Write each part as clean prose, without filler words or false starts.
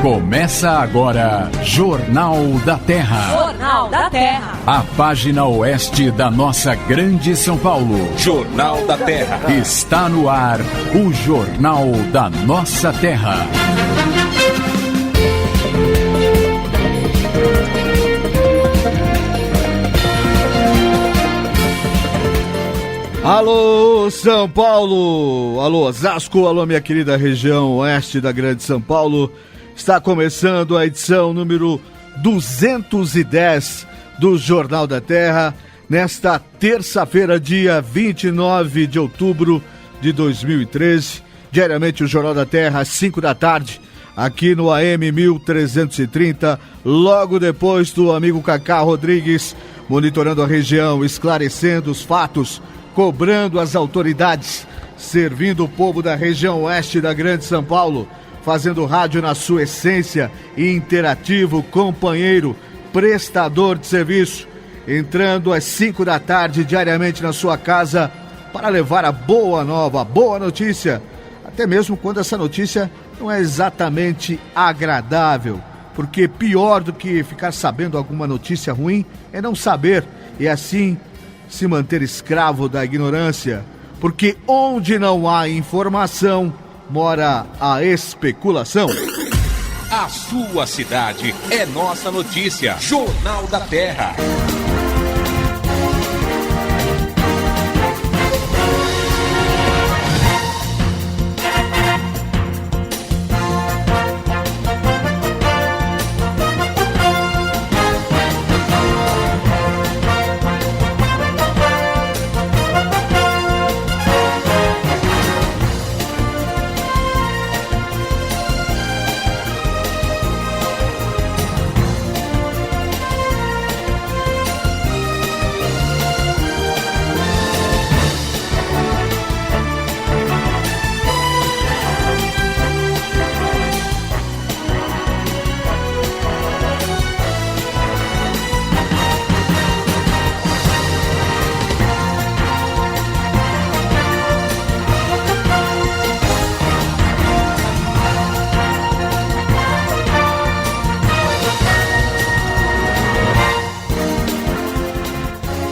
Começa agora, Jornal da Terra. Jornal da Terra. A página oeste da nossa grande São Paulo. Jornal da Terra. Está no ar, o Jornal da Nossa Terra. Alô, São Paulo! Alô, Osasco! Alô, minha querida região oeste da grande São Paulo. Está começando a edição número 210 do Jornal da Terra, nesta terça-feira, dia 29 de outubro de 2013. Diariamente o Jornal da Terra, às 5 da tarde, aqui no AM 1330, logo depois do amigo Cacá Rodrigues, monitorando a região, esclarecendo os fatos, cobrando as autoridades, servindo o povo da região oeste da grande São Paulo, fazendo rádio na sua essência, interativo, companheiro, prestador de serviço, entrando às 5 da tarde diariamente na sua casa para levar a boa nova, a boa notícia, até mesmo quando essa notícia não é exatamente agradável, porque pior do que ficar sabendo alguma notícia ruim é não saber e assim se manter escravo da ignorância, porque onde não há informação, mora a especulação. A sua cidade é nossa notícia. Jornal da Terra.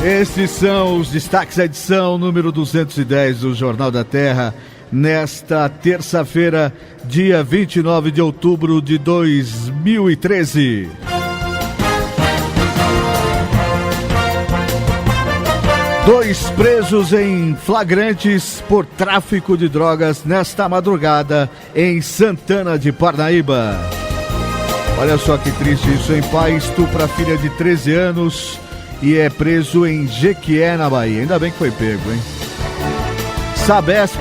Esses são os destaques da edição número 210 do Jornal da Terra, nesta terça-feira, dia 29 de outubro de 2013. Dois presos em flagrantes por tráfico de drogas nesta madrugada em Santana de Parnaíba. Olha só que triste isso, hein? Pai estupra filha de 13 anos e é preso em Jequié, na Bahia. Ainda bem que foi pego, hein? Sabesp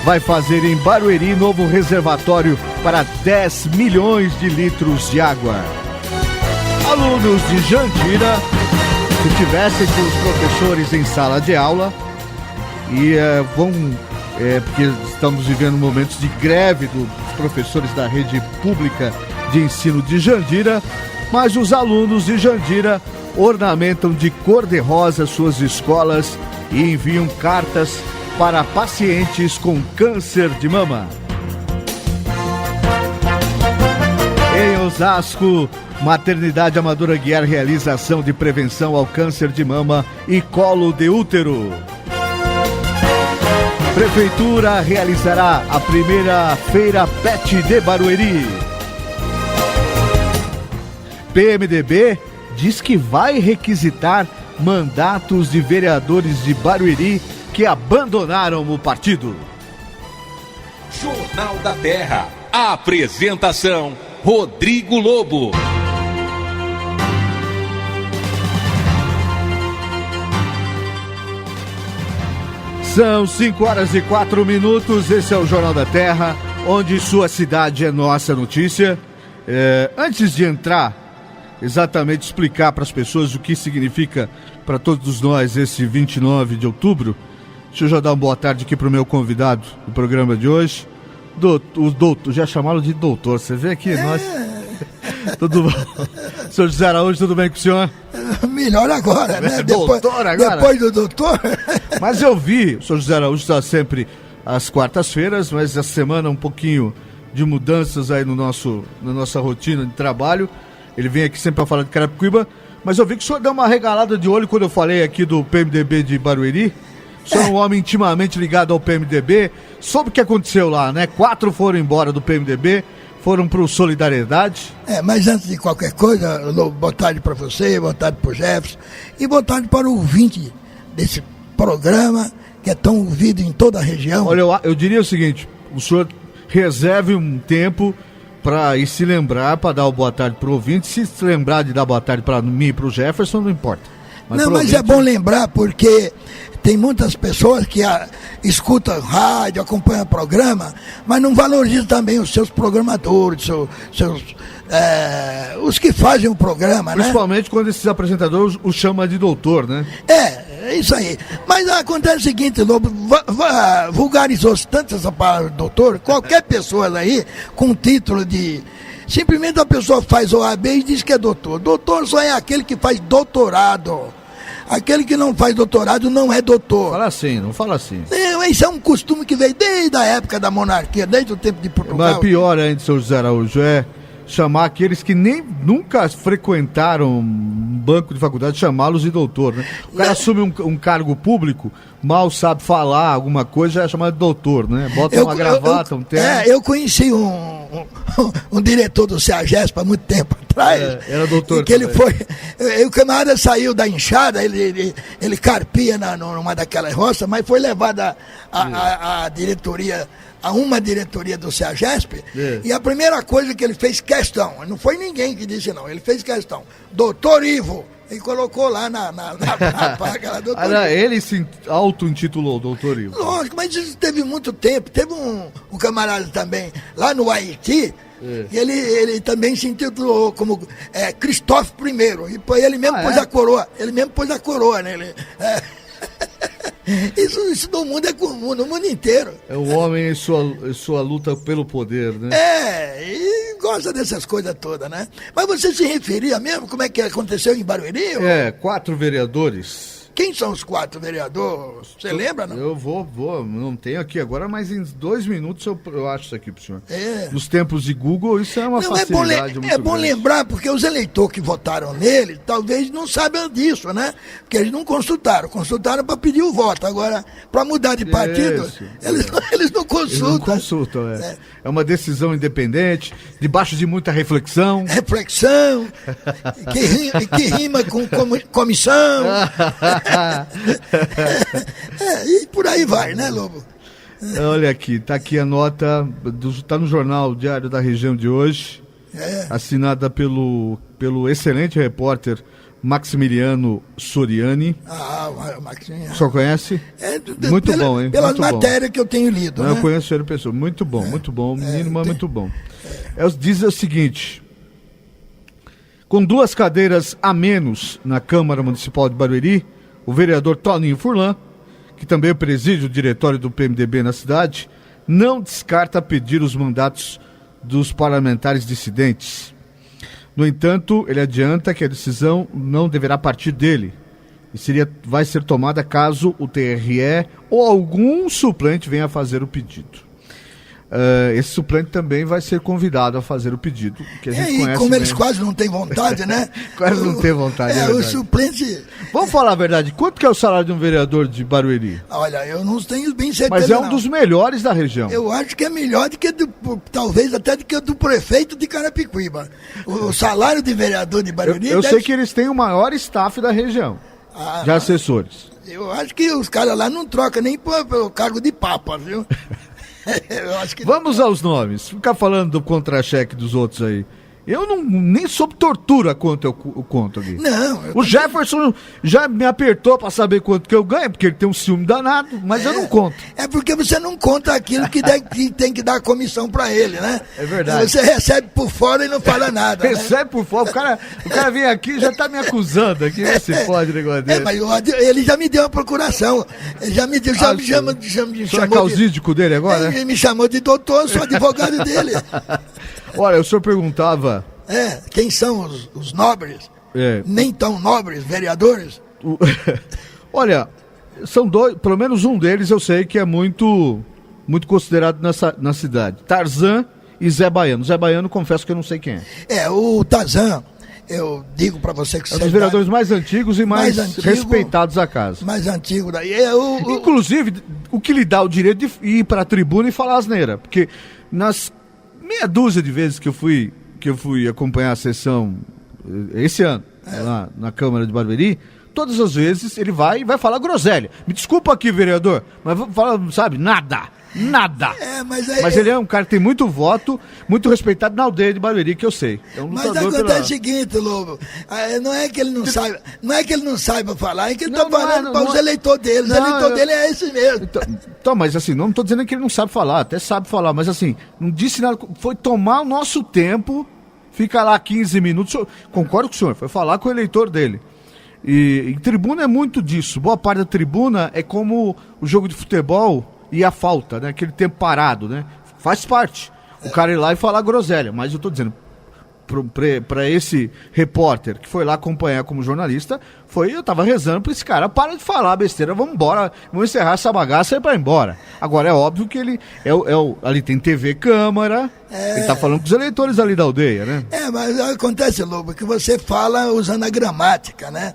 vai fazer em Barueri novo reservatório para 10 milhões de litros de água. Alunos de Jandira, se tivessem com os professores em sala de aula, porque estamos vivendo momentos de greve dos professores da rede pública de ensino de Jandira, mas os alunos de Jandira ornamentam de cor-de-rosa suas escolas e enviam cartas para pacientes com câncer de mama. Em Osasco, Maternidade Amadora Aguiar realiza ação de prevenção ao câncer de mama e colo de útero. Prefeitura realizará a primeira feira PET de Barueri. PMDB diz que vai requisitar mandatos de vereadores de Barueri que abandonaram o partido. Jornal da Terra. A apresentação: Rodrigo Lobo. São 5h04. Esse é o Jornal da Terra, onde sua cidade é nossa notícia. Antes de entrar, exatamente explicar para as pessoas o que significa para todos nós esse 29 de outubro, deixa eu já dar uma boa tarde aqui para o meu convidado do programa de hoje, o doutor, já chamaram de doutor, você vê aqui, nós... Tudo bom? Senhor José Araújo, tudo bem com o senhor? Melhor agora, né? Doutor agora? Depois do doutor. Mas eu vi, o senhor José Araújo está sempre às quartas-feiras, mas essa semana um pouquinho de mudanças aí na nossa rotina de trabalho. Ele vem aqui sempre para falar de Carapicuíba, mas eu vi que o senhor deu uma regalada de olho quando eu falei aqui do PMDB de Barueri. O senhor é um homem intimamente ligado ao PMDB, soube o que aconteceu lá, né? 4 foram embora do PMDB, foram pro Solidariedade. Mas antes de qualquer coisa, boa tarde para você, boa tarde para o Jefferson e boa tarde para o ouvinte desse programa que é tão ouvido em toda a região. Olha, eu diria o seguinte, o senhor reserve um tempo para ir se lembrar, para dar o boa tarde pro ouvinte. Se lembrar de dar boa tarde para mim e pro Jefferson, não importa. Mas é bom lembrar porque tem muitas pessoas que escutam rádio, acompanham o programa, mas não valorizam também os seus programadores, os que fazem o programa, Principalmente quando esses apresentadores os chamam de doutor, né? É isso aí. Mas acontece o seguinte, Lobo, vulgarizou-se tanto essa palavra doutor, qualquer pessoa aí com título de... Simplesmente a pessoa faz OAB e diz que é doutor. Doutor só é aquele que faz doutorado. Aquele que não faz doutorado não é doutor. Fala assim, não fala assim. Isso é um costume que veio desde a época da monarquia, desde o tempo de Portugal. Mas pior ainda, seu José Araújo, é chamar aqueles que nunca frequentaram um banco de faculdade, chamá-los de doutor, né? O cara assume um cargo público, mal sabe falar alguma coisa, já é chamado de doutor, né? Bota uma gravata, um terno. Eu conheci um diretor do CEAGESP há muito tempo atrás. Era doutor. Que ele foi. O camarada saiu da enxada, ele carpia numa daquelas roças, mas foi levado à diretoria, a uma diretoria do CEAGESP, e a primeira coisa que ele fez questão, não foi ninguém que disse não, ele fez questão, doutor Ivo, e colocou lá na placa lá, doutor Ivo. Ele se auto-intitulou doutor Ivo. Lógico, mas isso teve muito tempo. Teve um camarada também lá no Haiti, e ele também se intitulou como Cristóvão I, e ele mesmo pôs a coroa, nele. Isso no mundo é comum, no mundo inteiro. É o homem em sua luta pelo poder, né? E gosta dessas coisas todas, né? Mas você se referia mesmo como é que aconteceu em Barueri? 4 vereadores. Quem são os 4 vereadores? Você lembra, não? Eu vou, não tenho aqui agora, mas em 2 minutos eu acho isso aqui pro senhor. Nos tempos de Google, isso é uma facilidade muito grande. É bom lembrar, porque os eleitores que votaram nele, talvez não saibam disso, né? Porque eles não consultaram para pedir o voto. Agora, para mudar de partido, eles não consultam. Eles não consultam, É uma decisão independente, debaixo de muita reflexão. Reflexão, que rima com comissão. E por aí vai, né, Lobo? Olha aqui, tá aqui a nota, tá no jornal Diário da Região de hoje, assinada pelo excelente repórter Maximiliano Soriani. O Maximiliano. O senhor conhece? Muito bom, hein? Pelas matérias que eu tenho lido. Eu conheço ele, pessoa. Muito bom, menino, mas muito bom. Diz o seguinte: com 2 cadeiras a menos na Câmara Municipal de Barueri, o vereador Toninho Furlan, que também preside o diretório do PMDB na cidade, não descarta pedir os mandatos dos parlamentares dissidentes. No entanto, ele adianta que a decisão não deverá partir dele e vai ser tomada caso o TRE ou algum suplente venha a fazer o pedido. Esse suplente também vai ser convidado a fazer o pedido. Que a gente conhece como bem. Eles quase não têm vontade, né? Quase não têm vontade, o suplente... Vamos falar a verdade, quanto que é o salário de um vereador de Barueri? Olha, eu não tenho bem certeza. Mas é um dos melhores da região. Eu acho que é melhor do que talvez até do que do prefeito de Carapicuíba. O salário de vereador de Barueri... Eu sei que eles têm o maior staff da região, de assessores. Eu acho que os caras lá não trocam nem pelo cargo de papa, viu? Vamos aos nomes. Ficar falando do contra-cheque dos outros aí. Eu nem sob tortura quanto eu conto aqui. Não. O Jefferson já me apertou pra saber quanto que eu ganho, porque ele tem um ciúme danado, mas eu não conto. É porque você não conta aquilo que tem que dar comissão pra ele, né? É verdade. Você recebe por fora e não fala nada. Recebe por fora. O cara vem aqui e já tá me acusando aqui. Não se pode negócio dele. Mas ele já me deu uma procuração. Ele já me deu, me chamou é causídico dele agora? Ele me chamou de doutor, eu sou advogado dele. Olha, o senhor perguntava... quem são os nobres? Nem tão nobres, vereadores? Olha, são 2, pelo menos um deles eu sei que é muito considerado na cidade. Tarzan e Zé Baiano. Zé Baiano, confesso que eu não sei quem é. O Tarzan, eu digo para você que... É um dos vereadores mais antigos e mais respeitados da casa. Mais antigo daí. Inclusive, o que lhe dá o direito de ir para a tribuna e falar asneira. Porque nas meia dúzia de vezes que eu fui acompanhar a sessão esse ano, lá na Câmara de Barueri, todas as vezes ele vai falar groselha. Me desculpa aqui, vereador, mas fala, sabe, nada. Mas ele é um cara que tem muito voto, muito respeitado na aldeia de Barueri, que eu sei. É um mas acontece o seguinte, Lobo, não é que ele não saiba falar, é que ele está falando para os eleitores dele. Os eleitores dele é esse mesmo. Então, mas assim, não estou dizendo que ele não sabe falar, até sabe falar, mas assim, não disse nada, foi tomar o nosso tempo, fica lá 15 minutos, concordo com o senhor, foi falar com o eleitor dele. E tribuna é muito disso, boa parte da tribuna é como o jogo de futebol e a falta, né? Aquele tempo parado, né? Faz parte. O cara ir lá e falar groselha, mas eu tô dizendo, pra esse repórter que foi lá acompanhar como jornalista, eu tava rezando pra esse cara, para de falar besteira, vamos embora, vamos encerrar essa bagaça e ir pra embora. Agora é óbvio que ele ali tem TV Câmara, ele tá falando com os eleitores ali da aldeia, né? Mas acontece, Lobo, que você fala usando a gramática, né?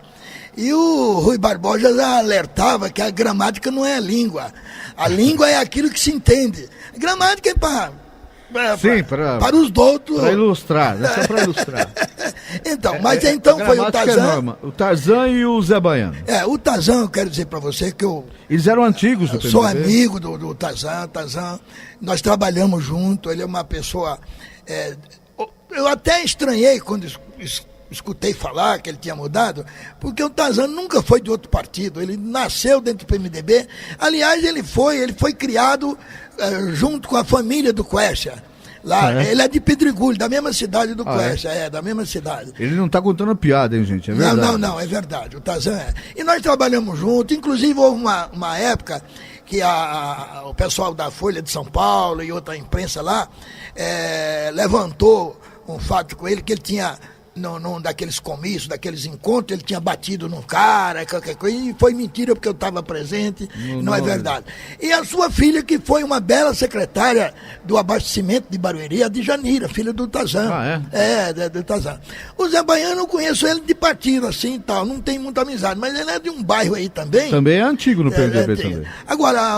E o Rui Barbosa já alertava que a gramática não é a língua. A língua é aquilo que se entende. A gramática é para os doutos. Para ilustrar, é só para ilustrar. Então, foi o Tarzan. O Tarzan e o Zé Baiano. O Tarzan, eu quero dizer para você que eles eram antigos do PMDB. Sou amigo do Tarzan. Nós trabalhamos juntos, ele é uma pessoa... eu até estranhei quando escutei falar que ele tinha mudado, porque o Tarzan nunca foi de outro partido, ele nasceu dentro do PMDB, aliás ele foi criado junto com a família do Quércia, lá, ele é de Pedregulho, da mesma cidade do Quércia, da mesma cidade. Ele não está contando piada, hein, gente, é verdade. Não, é verdade, o Tarzan E nós trabalhamos juntos, inclusive houve uma época que o pessoal da Folha de São Paulo e outra imprensa lá levantou um fato com ele, que ele tinha num daqueles comícios, daqueles encontros, ele tinha batido num cara, qualquer coisa, e foi mentira porque eu estava presente, não é verdade. E a sua filha, que foi uma bela secretária do abastecimento de Barueri, a Djanira, filha do Tarzan. Do Tarzan. O Zé Baiano, eu conheço ele de partido, assim e tal, não tem muita amizade, mas ele é de um bairro aí também. Também é antigo no PMDB também. Agora,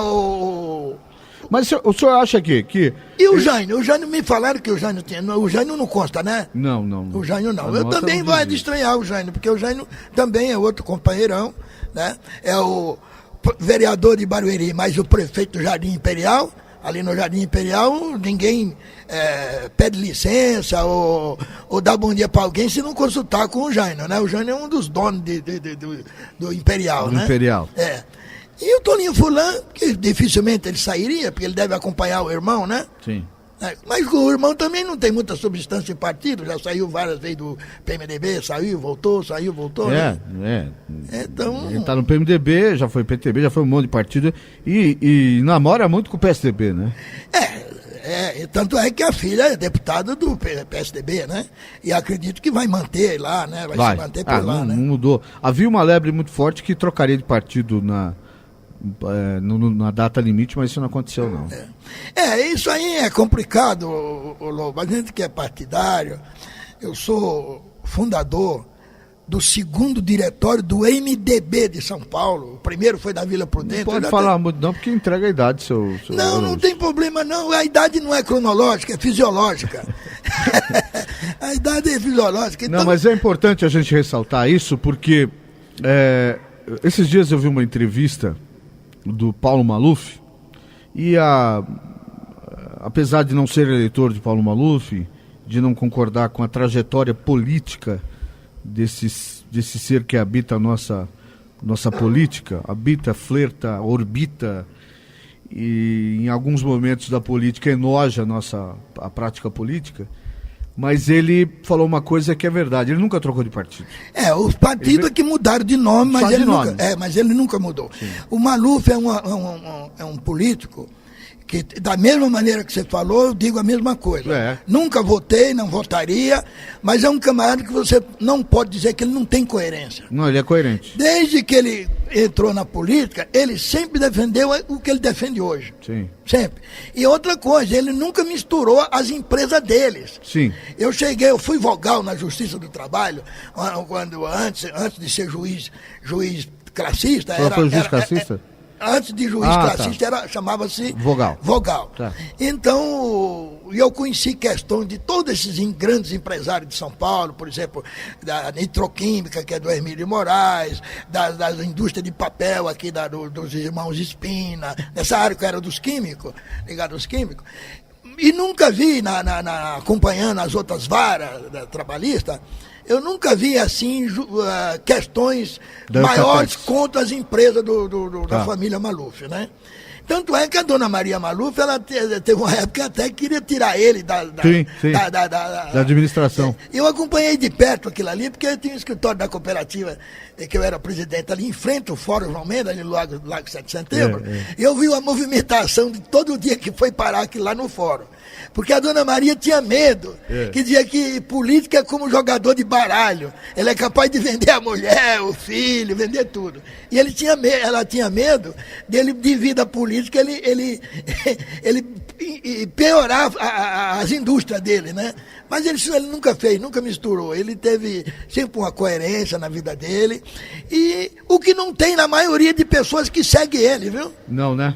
Mas o senhor acha que... E o Jânio? O Jânio, me falaram que o Jânio tinha... O Jânio não consta, né? Não. O Jânio não. Eu também vou estranhar o Jânio, porque o Jânio também é outro companheirão, né? É o vereador de Barueri, mas o prefeito do Jardim Imperial. Ali no Jardim Imperial, ninguém pede licença ou dá bom dia para alguém se não consultar com o Jânio, né? O Jânio é um dos donos do Imperial, né? Imperial. E o Toninho Fulan, que dificilmente ele sairia, porque ele deve acompanhar o irmão, né? Sim. Mas o irmão também não tem muita substância em partido, já saiu várias vezes do PMDB, saiu, voltou, né? Então... Ele tá no PMDB, já foi PTB, já foi um monte de partido e namora muito com o PSDB, né? Tanto é que a filha é deputada do PSDB, né? E acredito que vai manter lá, né? Vai se manter por lá, né? Não mudou. Havia uma lebre muito forte que trocaria de partido na data limite, mas isso não aconteceu, não. Isso aí é complicado, Lobo. A gente que é partidário, eu sou fundador do 2º diretório do MDB de São Paulo. O primeiro foi da Vila Prudente. Não pode falar muito não, porque entrega a idade, seu Não tem problema não. A idade não é cronológica, é fisiológica. A idade é fisiológica. Então... Não, mas é importante a gente ressaltar isso, porque esses dias eu vi uma entrevista do Paulo Maluf e apesar de não ser eleitor de Paulo Maluf, de não concordar com a trajetória política desse ser que habita a nossa política, habita, flerta, orbita e em alguns momentos da política enoja a prática política, mas ele falou uma coisa que é verdade, ele nunca trocou de partido. Os partidos que mudaram de nome, mas ele nunca mudou. Sim. O Maluf é um político que da mesma maneira que você falou, eu digo a mesma coisa. Nunca votei, não votaria, mas é um camarada que você não pode dizer que ele não tem coerência. Não, ele é coerente. Desde que ele entrou na política, ele sempre defendeu o que ele defende hoje. Sim. Sempre. E outra coisa, ele nunca misturou as empresas deles. Sim. Eu fui vogal na Justiça do Trabalho, quando antes de ser juiz classista. Foi juiz classista? Antes de juiz classista, chamava-se vogal. Tá. Então, eu conheci questões de todos esses grandes empresários de São Paulo, por exemplo, da Nitroquímica, que é do Hermílio Moraes, das indústrias de papel aqui dos irmãos Espina, nessa área que era dos químicos, ligado aos químicos. E nunca vi, acompanhando as outras varas trabalhistas, eu nunca vi assim questões maiores contra as empresas da família Maluf, né? Tanto é que a dona Maria Maluf, ela teve uma época que até queria tirar ele da administração. Eu acompanhei de perto aquilo ali, porque eu tinha um escritório da cooperativa, que eu era presidente ali, em frente ao Fórum João Mendes, ali no Lago 7 de Setembro. E eu vi uma movimentação de todo dia que foi parar aquilo lá no Fórum. Porque a dona Maria tinha medo, que dizia que política é como jogador de baralho. Ele é capaz de vender a mulher, o filho, vender tudo. E ela tinha medo dele, devido à política, ele piorar as indústrias dele, né? Mas ele nunca fez, nunca misturou. Ele teve sempre uma coerência na vida dele. E o que não tem na maioria de pessoas que seguem ele, viu? Não, né?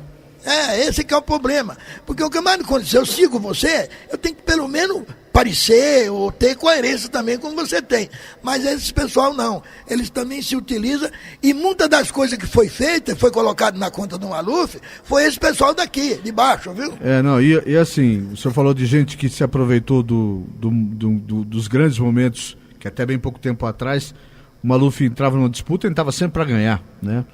Esse que é o problema. Porque o camarada, quando eu sigo você, eu tenho que pelo menos parecer ou ter coerência também como você tem. Mas esse pessoal não. Eles também se utilizam e muitas das coisas que foi feita, foi colocado na conta do Maluf, foi esse pessoal daqui, de baixo, viu? E assim, o senhor falou de gente que se aproveitou dos grandes momentos, que até bem pouco tempo atrás, o Maluf entrava numa disputa e estava sempre para ganhar, né?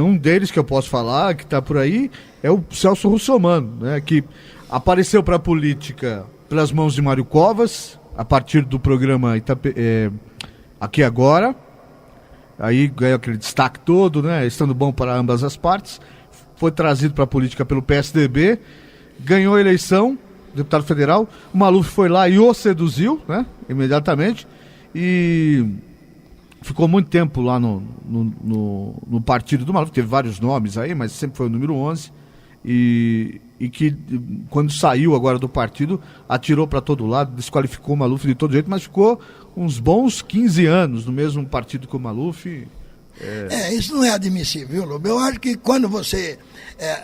Um deles que eu posso falar, que está por aí, é o Celso Russomano, né, que apareceu para a política pelas mãos de Mário Covas, a partir do programa Aqui Agora, aí ganhou aquele destaque todo, né, estando bom para ambas as partes, foi trazido para a política pelo PSDB, ganhou a eleição, deputado federal, o Maluf foi lá e o seduziu, né, imediatamente, e ficou muito tempo lá no partido do Maluf, teve vários nomes aí, mas sempre foi o número 11, e que quando saiu agora do partido, atirou para todo lado, desqualificou o Maluf de todo jeito, mas ficou uns bons 15 anos no mesmo partido que o Maluf. Isso não é admissível, Lobo. Eu acho que quando você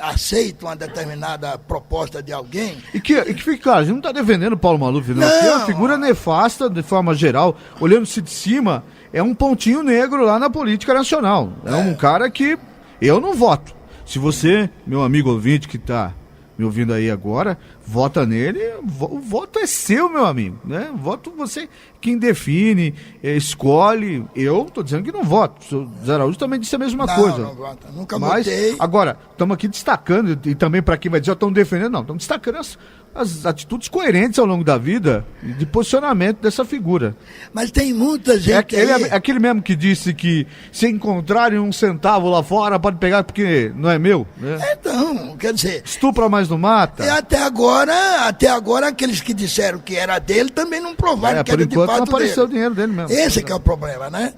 aceita uma determinada proposta de alguém... E que fique claro, a gente não está defendendo o Paulo Maluf, não. É uma figura nefasta, de forma geral, olhando-se de cima, é um pontinho negro lá na política nacional. É um cara que eu não voto. Se você, meu amigo ouvinte que está me ouvindo aí agora, vota nele, o voto é seu, meu amigo, né? Voto você, quem define, escolhe. Eu tô dizendo que não voto. O Zé Araújo também disse a mesma coisa. Não voto, nunca votei. Agora, estamos aqui destacando, e também para quem vai dizer, estão defendendo, não, estamos destacando as atitudes coerentes ao longo da vida de posicionamento dessa figura. Mas tem muita gente Ele é aquele mesmo que disse que se encontrarem um centavo lá fora, pode pegar porque não é meu, né? Então, quer dizer... Estupra, mas não mata. E até agora aqueles que disseram que era dele também não provaram que era de fato dele. Não apareceu o dinheiro dele mesmo. Esse que é o problema, né?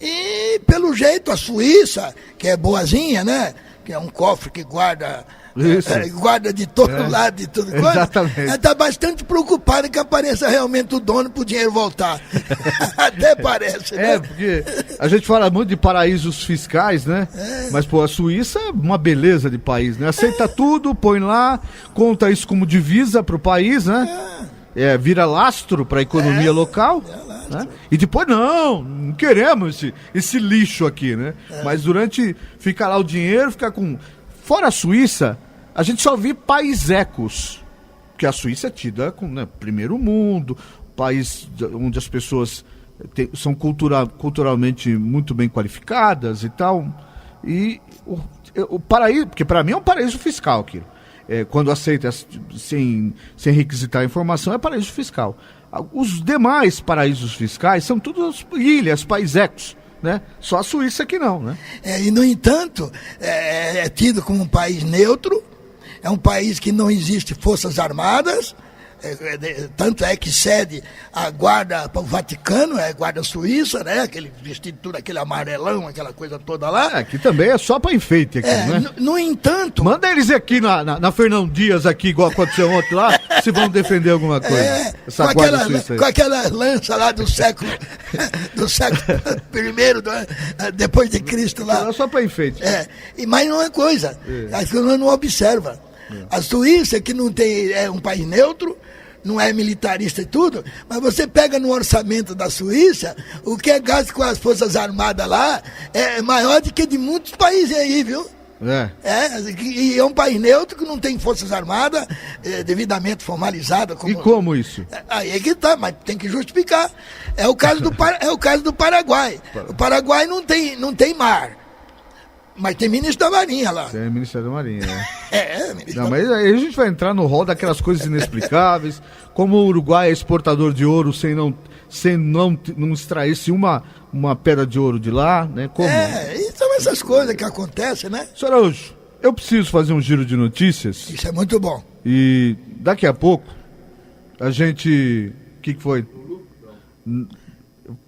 E pelo jeito a Suíça, que é boazinha, né? Que é um cofre que guarda de todo lado, de tudo. Exatamente. Ela está bastante preocupada que apareça realmente o dono para o dinheiro voltar. Até parece, né? Porque a gente fala muito de paraísos fiscais, né? Mas, a Suíça é uma beleza de país, né? Aceita tudo, põe lá, conta isso como divisa para o país, né? Vira lastro para a economia local. Né? E depois, não queremos esse lixo aqui, né? Mas fica lá o dinheiro, fica com... Fora a Suíça, a gente só vê paisecos, porque a Suíça é tida como primeiro mundo, país onde as pessoas são culturalmente muito bem qualificadas e tal. E o paraíso, porque para mim é um paraíso fiscal aquilo. Quando aceita sem requisitar a informação, é paraíso fiscal. Os demais paraísos fiscais são todas ilhas, paisecos. Né? Só a Suíça que não, né? E no entanto, é tido como um país neutro, é um país que não existe forças armadas, tanto é que cede a guarda para o Vaticano, a guarda suíça, né? Aquele vestido tudo, aquele amarelão, aquela coisa toda lá. Aqui também é só para enfeite aqui, né? No entanto... Manda eles aqui na Fernão Dias, aqui, igual aconteceu ontem lá, se vão defender alguma coisa. Com aquela lança lá do século I, depois de Cristo lá. É só para enfeite. Mas não é coisa. As pessoas não observam. A Suíça, que não tem, é um país neutro, não é militarista e tudo, mas você pega no orçamento da Suíça, o que é gasto com as forças armadas lá é maior do que de muitos países aí, viu? E é um país neutro que não tem forças armadas devidamente formalizadas. E como isso? Aí é que tá, mas tem que justificar. É o caso do Paraguai. O Paraguai não tem mar. Mas tem ministro da Marinha lá. Tem Ministério da Marinha, né? Ministro mas aí a gente vai entrar no rol daquelas coisas inexplicáveis, como o Uruguai é exportador de ouro sem não extrair-se uma pedra de ouro de lá, né? Como? E são essas coisas que acontecem, né? Senhor Araújo, eu preciso fazer um giro de notícias. Isso é muito bom. E daqui a pouco, a gente... O que foi?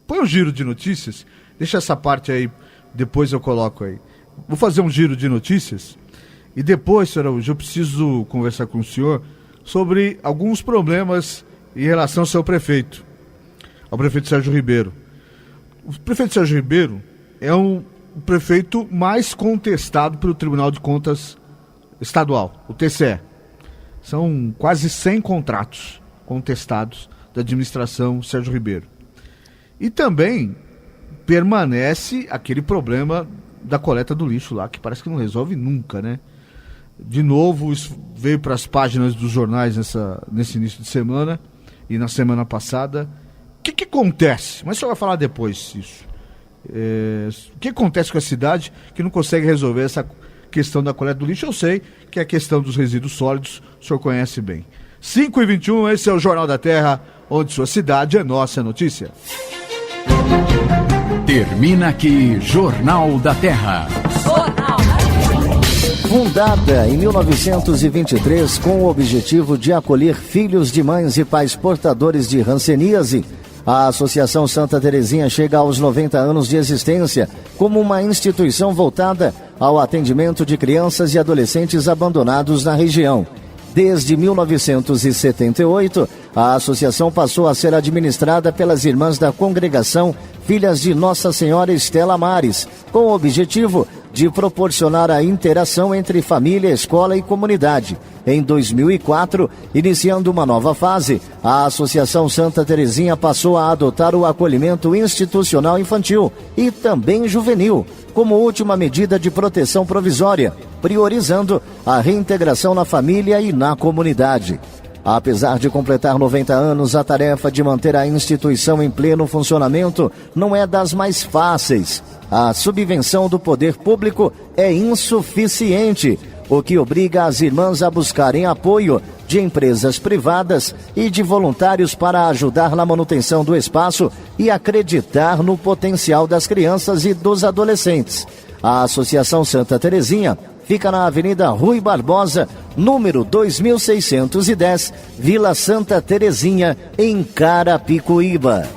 Põe um giro de notícias, deixa essa parte aí, depois eu coloco aí. Vou fazer um giro de notícias e depois, senhor Araújo, eu preciso conversar com o senhor sobre alguns problemas em relação ao seu prefeito, ao prefeito Sérgio Ribeiro. O prefeito Sérgio Ribeiro é o prefeito mais contestado pelo Tribunal de Contas Estadual, o TCE. São quase 100 contratos contestados da administração Sérgio Ribeiro. E também permanece aquele problema da coleta do lixo lá, que parece que não resolve nunca, né? De novo, isso veio para as páginas dos jornais nesse início de semana e na semana passada. O que acontece? Mas só vai falar depois isso. O que acontece com a cidade que não consegue resolver essa questão da coleta do lixo? Eu sei que é a questão dos resíduos sólidos, o senhor conhece bem. 5h21, esse é o Jornal da Terra, onde sua cidade é nossa notícia. Termina aqui Jornal da Terra. Fundada em 1923 com o objetivo de acolher filhos de mães e pais portadores de hanseníase, a Associação Santa Terezinha chega aos 90 anos de existência como uma instituição voltada ao atendimento de crianças e adolescentes abandonados na região. Desde 1978, a associação passou a ser administrada pelas irmãs da congregação Filhas de Nossa Senhora Estela Mares, com o objetivo de proporcionar a interação entre família, escola e comunidade. Em 2004, iniciando uma nova fase, a Associação Santa Terezinha passou a adotar o acolhimento institucional infantil e também juvenil, como última medida de proteção provisória, priorizando a reintegração na família e na comunidade. Apesar de completar 90 anos, a tarefa de manter a instituição em pleno funcionamento não é das mais fáceis. A subvenção do poder público é insuficiente, o que obriga as irmãs a buscarem apoio de empresas privadas e de voluntários para ajudar na manutenção do espaço e acreditar no potencial das crianças e dos adolescentes. A Associação Santa Terezinha fica na Avenida Rui Barbosa, número 2610, Vila Santa Terezinha, em Carapicuíba.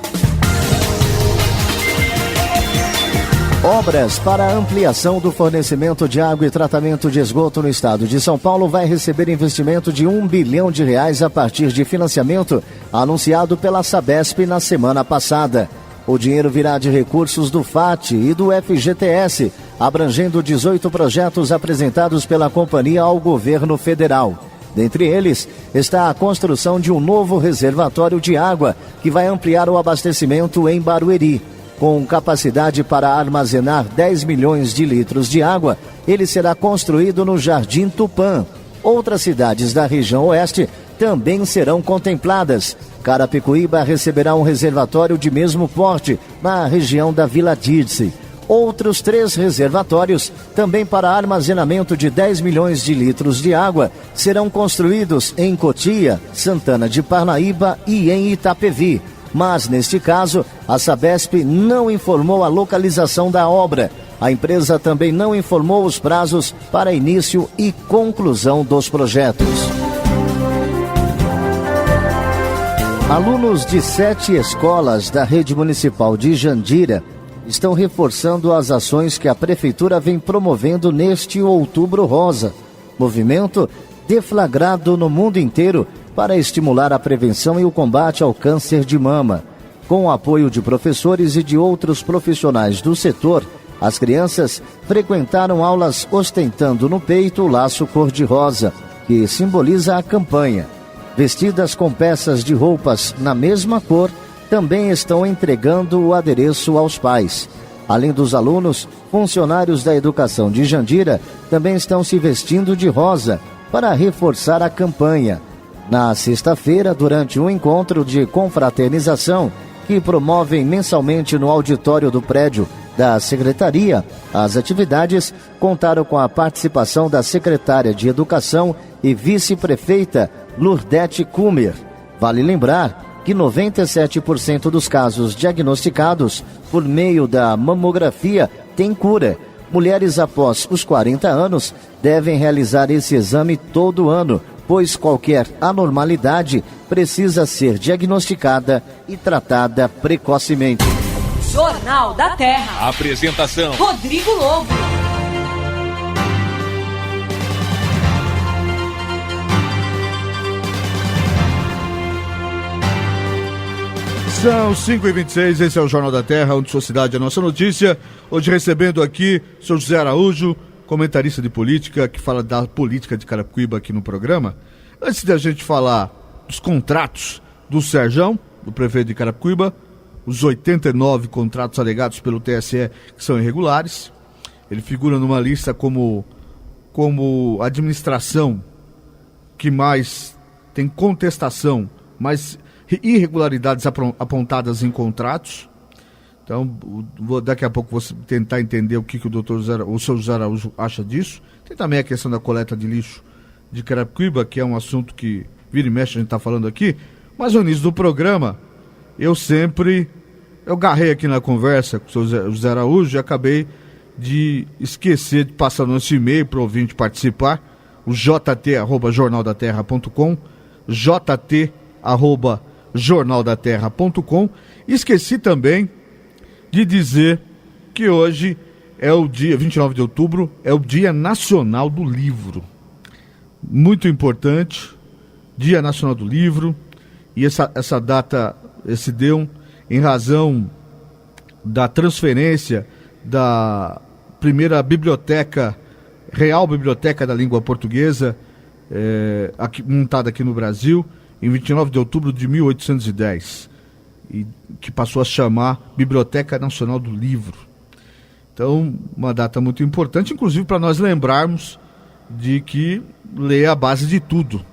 Obras para a ampliação do fornecimento de água e tratamento de esgoto no estado de São Paulo vai receber investimento de R$1 bilhão a partir de financiamento anunciado pela Sabesp na semana passada. O dinheiro virá de recursos do FAT e do FGTS, abrangendo 18 projetos apresentados pela companhia ao governo federal. Dentre eles, está a construção de um novo reservatório de água, que vai ampliar o abastecimento em Barueri. Com capacidade para armazenar 10 milhões de litros de água, ele será construído no Jardim Tupã. Outras cidades da região oeste também serão contempladas. Carapicuíba receberá um reservatório de mesmo porte na região da Vila Dirce. Outros 3 reservatórios, também para armazenamento de 10 milhões de litros de água, serão construídos em Cotia, Santana de Parnaíba e em Itapevi. Mas, neste caso, a Sabesp não informou a localização da obra. A empresa também não informou os prazos para início e conclusão dos projetos. Alunos de 7 escolas da rede municipal de Jandira estão reforçando as ações que a Prefeitura vem promovendo neste Outubro Rosa, movimento deflagrado no mundo inteiro para estimular a prevenção e o combate ao câncer de mama. Com o apoio de professores e de outros profissionais do setor, as crianças frequentaram aulas ostentando no peito o laço cor-de-rosa, que simboliza a campanha. Vestidas com peças de roupas na mesma cor, também estão entregando o adereço aos pais. Além dos alunos, funcionários da educação de Jandira também estão se vestindo de rosa para reforçar a campanha. Na sexta-feira, durante um encontro de confraternização que promovem mensalmente no auditório do prédio da Secretaria, as atividades contaram com a participação da secretária de Educação e vice-prefeita Lurdete Kumer. Vale lembrar que 97% dos casos diagnosticados por meio da mamografia têm cura. Mulheres após os 40 anos devem realizar esse exame todo ano, pois qualquer anormalidade precisa ser diagnosticada e tratada precocemente. Jornal da Terra. Apresentação: Rodrigo Lobo. São 5h26, esse é o Jornal da Terra, onde sua cidade é a nossa notícia. Hoje recebendo aqui o Sr. José Araújo, comentarista de política, que fala da política de Carapicuíba aqui no programa. Antes de a gente falar dos contratos do Serjão, do prefeito de Carapicuíba, os 89 contratos alegados pelo TSE que são irregulares. Ele figura numa lista como administração que mais tem contestação, mais irregularidades apontadas em contratos. Então, daqui a pouco vou tentar entender o que o Sr. José Araújo acha disso. Tem também a questão da coleta de lixo de Carapicuíba, que é um assunto que vira e mexe a gente está falando aqui. Mas no início do programa, eu garrei aqui na conversa com o Sr. José Araújo e acabei de esquecer de passar nosso e-mail para o ouvinte participar, o jt@jornaldaterra.com, jt@jornaldaterra.com. Esqueci também de dizer que hoje é o dia 29 de outubro, é o Dia Nacional do Livro. Muito importante, Dia Nacional do Livro, e essa data se deu em razão da transferência da primeira biblioteca, Real Biblioteca da Língua Portuguesa, montada aqui no Brasil, em 29 de outubro de 1810, e que passou a chamar Biblioteca Nacional do Livro. Então, uma data muito importante, inclusive para nós lembrarmos de que ler é a base de tudo.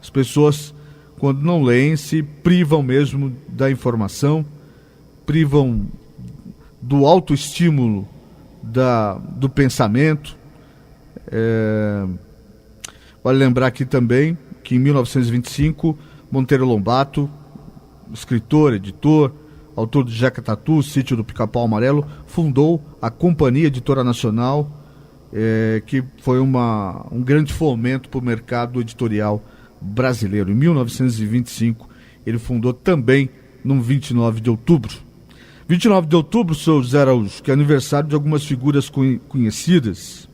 As pessoas, quando não leem, se privam mesmo da informação, privam do autoestímulo, do pensamento. Vale lembrar aqui também que em 1925, Monteiro Lobato, escritor, editor, autor de Jeca Tatu, Sítio do Pica-Pau Amarelo, fundou a Companhia Editora Nacional, que foi um grande fomento para o mercado editorial brasileiro. Em 1925, ele fundou também no 29 de outubro. 29 de outubro, Sr. José Araújo, que é aniversário de algumas figuras conhecidas.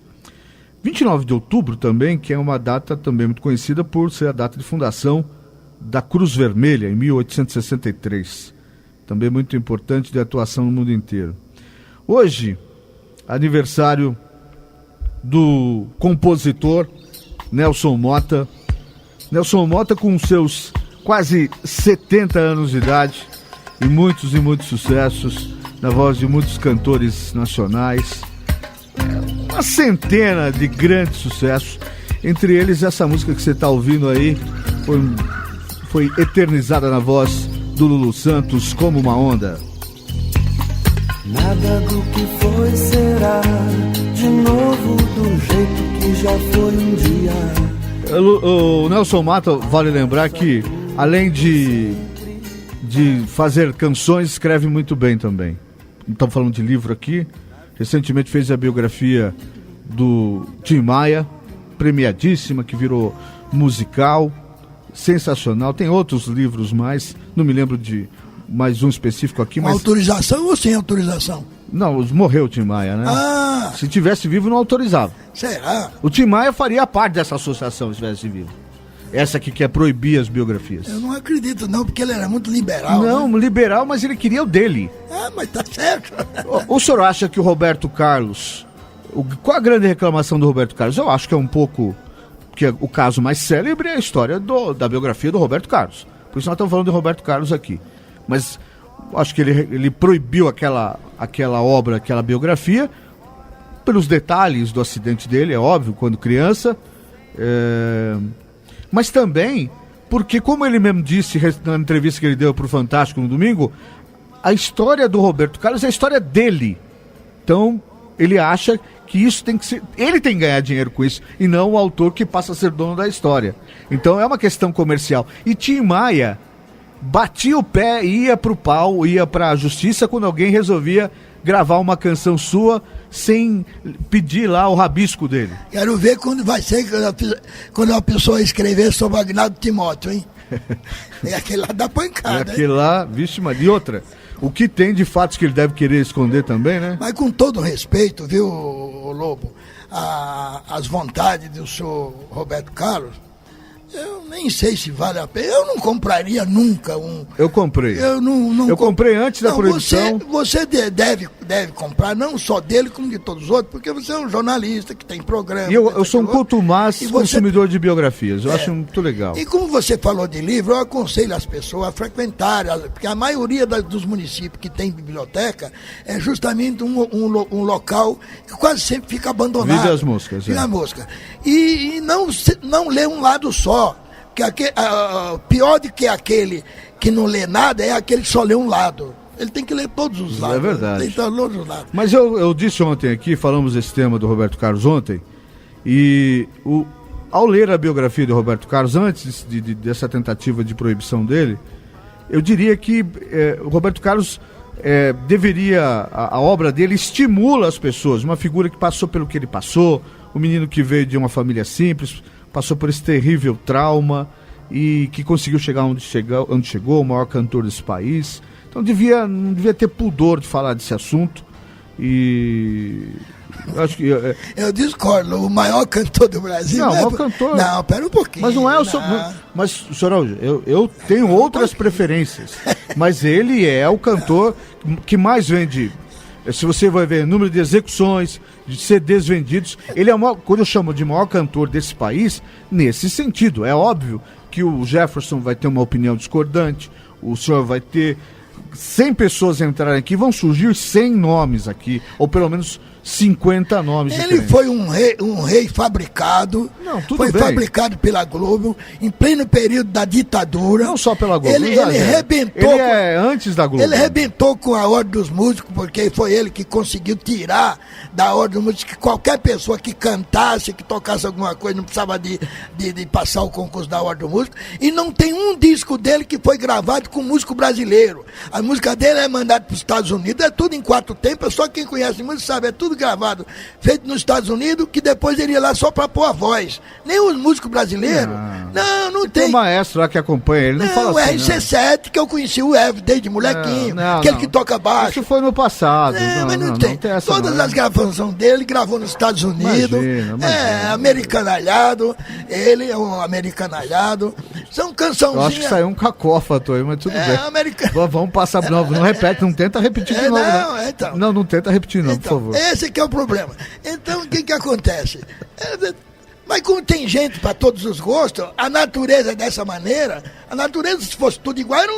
29 de outubro também, que é uma data também muito conhecida por ser a data de fundação da Cruz Vermelha, em 1863. Também muito importante, de atuação no mundo inteiro. Hoje, aniversário do compositor Nelson Motta. Nelson Motta, com seus quase 70 anos de idade e muitos sucessos, na voz de muitos cantores nacionais. Uma centena de grandes sucessos, entre eles essa música que você está ouvindo aí, foi eternizada na voz do Lulu Santos, Como Uma Onda. Nada do que foi será de novo do jeito que já foi um dia. O Nelson Motta, vale lembrar que além de fazer canções, escreve muito bem também. Estamos falando de livro aqui, recentemente fez a biografia do Tim Maia, premiadíssima, que virou musical, sensacional. Tem outros livros mais, não me lembro de mais um específico aqui. Com mas... autorização ou sem autorização? Não, morreu o Tim Maia, né? Ah! Se tivesse vivo, não autorizava. Será? O Tim Maia faria parte dessa associação se tivesse vivo. Essa que quer proibir as biografias. Eu não acredito não, porque ele era muito liberal. Não, né? Liberal, mas ele queria o dele. Ah, mas tá certo. O senhor acha que o Roberto Carlos... Qual a grande reclamação do Roberto Carlos? Eu acho que é um pouco... que o caso mais célebre é a história da biografia do Roberto Carlos. Por isso nós estamos falando de Roberto Carlos aqui. Mas acho que ele proibiu aquela obra, aquela biografia, pelos detalhes do acidente dele, é óbvio, quando criança. Mas também porque, como ele mesmo disse na entrevista que ele deu para o Fantástico no domingo, a história do Roberto Carlos é a história dele. Então, ele acha que isso tem que ser... ele tem que ganhar dinheiro com isso, e não o autor que passa a ser dono da história. Então, é uma questão comercial. E Tim Maia batia o pé, ia pro pau, ia pra justiça quando alguém resolvia gravar uma canção sua sem pedir lá o rabisco dele. Quero ver quando vai ser quando uma pessoa escrever sobre o Agnaldo Timóteo, hein? É aquele lá da pancada. É aquele lá, vixe, mas e outra, o que tem de fatos que ele deve querer esconder também, né? Mas com todo respeito, viu, Lobo, as vontades do senhor Roberto Carlos, eu nem sei se vale a pena. Eu não compraria nunca um... Eu comprei. Eu comprei antes da proibição. Você deve comprar, não só dele, como de todos os outros, porque você é um jornalista que tem programa. E eu sou um contumaz consumidor de biografias. Eu acho muito legal. E como você falou de livro, eu aconselho as pessoas a frequentarem, porque a maioria dos municípios que tem biblioteca é justamente um local que quase sempre fica abandonado. Vive as moscas. Vive as moscas. E não lê um lado só. Que pior do que aquele que não lê nada é aquele que só lê um lado. Ele tem que ler todos os lados. É verdade. Tem que ler todos os lados. Mas eu disse ontem aqui, falamos desse tema do Roberto Carlos ontem, e ao ler a biografia do Roberto Carlos, antes dessa tentativa de proibição dele, eu diria que o Roberto Carlos deveria, a obra dele estimula as pessoas, uma figura que passou pelo que ele passou, um menino que veio de uma família simples, passou por esse terrível trauma e que conseguiu chegar onde chegou, o maior cantor desse país. Então não devia ter pudor de falar desse assunto. E acho que eu discordo, o maior cantor do Brasil. Não, o maior cantor. Não, pera um pouquinho. Mas não é o mas, senhor Araújo, eu tenho outras preferências. Mas ele é o cantor que mais vende. Se você vai ver número de execuções, de CDs vendidos, ele é o maior, quando eu chamo de maior cantor desse país, nesse sentido. É óbvio que o Jefferson vai ter uma opinião discordante, o senhor vai ter 100 pessoas entrarem aqui, vão surgir 100 nomes aqui, ou pelo menos 50 nomes diferentes. Ele foi um rei fabricado. Não, tudo foi bem. Fabricado pela Globo, em pleno período da ditadura. Não só pela Globo. Ele arrebentou. Ele é antes da Globo. Ele arrebentou com a Ordem dos Músicos, porque foi ele que conseguiu tirar da Ordem dos Músicos que qualquer pessoa que cantasse, que tocasse alguma coisa, não precisava de passar o concurso da Ordem dos Músicos. E não tem um disco dele que foi gravado com músico brasileiro. A música dele é mandada para os Estados Unidos, é tudo em 4 tempos, só quem conhece música sabe, é tudo gravado, feito nos Estados Unidos, que depois ele ia lá só para pôr a voz. Nem os músicos brasileiros. Não tem. Tem um maestro lá que acompanha ele, não fala assim. O RC7, que eu conheci o Ev desde molequinho, aquele que toca baixo. Isso foi no passado. Mas não tem todas as gravações dele, gravou nos Estados Unidos. Imagina. Americanalhado. Ele é um americanalhado. São cançãozinhas. Eu acho que saiu um cacófato aí, mas tudo bem. Vamos passar de novo. Não repete, não tenta repetir de novo. Então. Não tenta repetir de novo, por favor. Esse que é o problema. Então, o que acontece? Mas como tem gente para todos os gostos, a natureza é dessa maneira. A natureza, se fosse tudo igual, era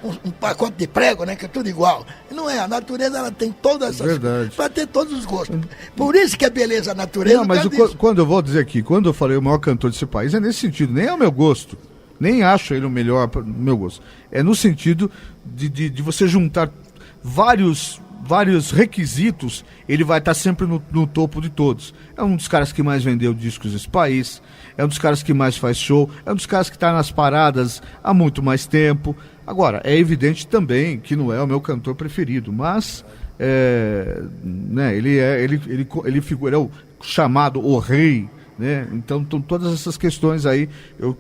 um pacote de prego, né? Que é tudo igual. Não é, a natureza ela tem todas essas coisas para ter todos os gostos. Por isso que é beleza a natureza. Não, mas quando eu vou dizer aqui, quando eu falei o maior cantor desse país, é nesse sentido, nem é o meu gosto. Nem acho ele o melhor no meu gosto. É no sentido de você juntar vários requisitos, ele vai estar sempre no topo de todos. É um dos caras que mais vendeu discos desse país, é um dos caras que mais faz show, é um dos caras que está nas paradas há muito mais tempo. Agora, é evidente também que não é o meu cantor preferido, mas né, ele figura, é o chamado o rei, né? Então todas essas questões aí,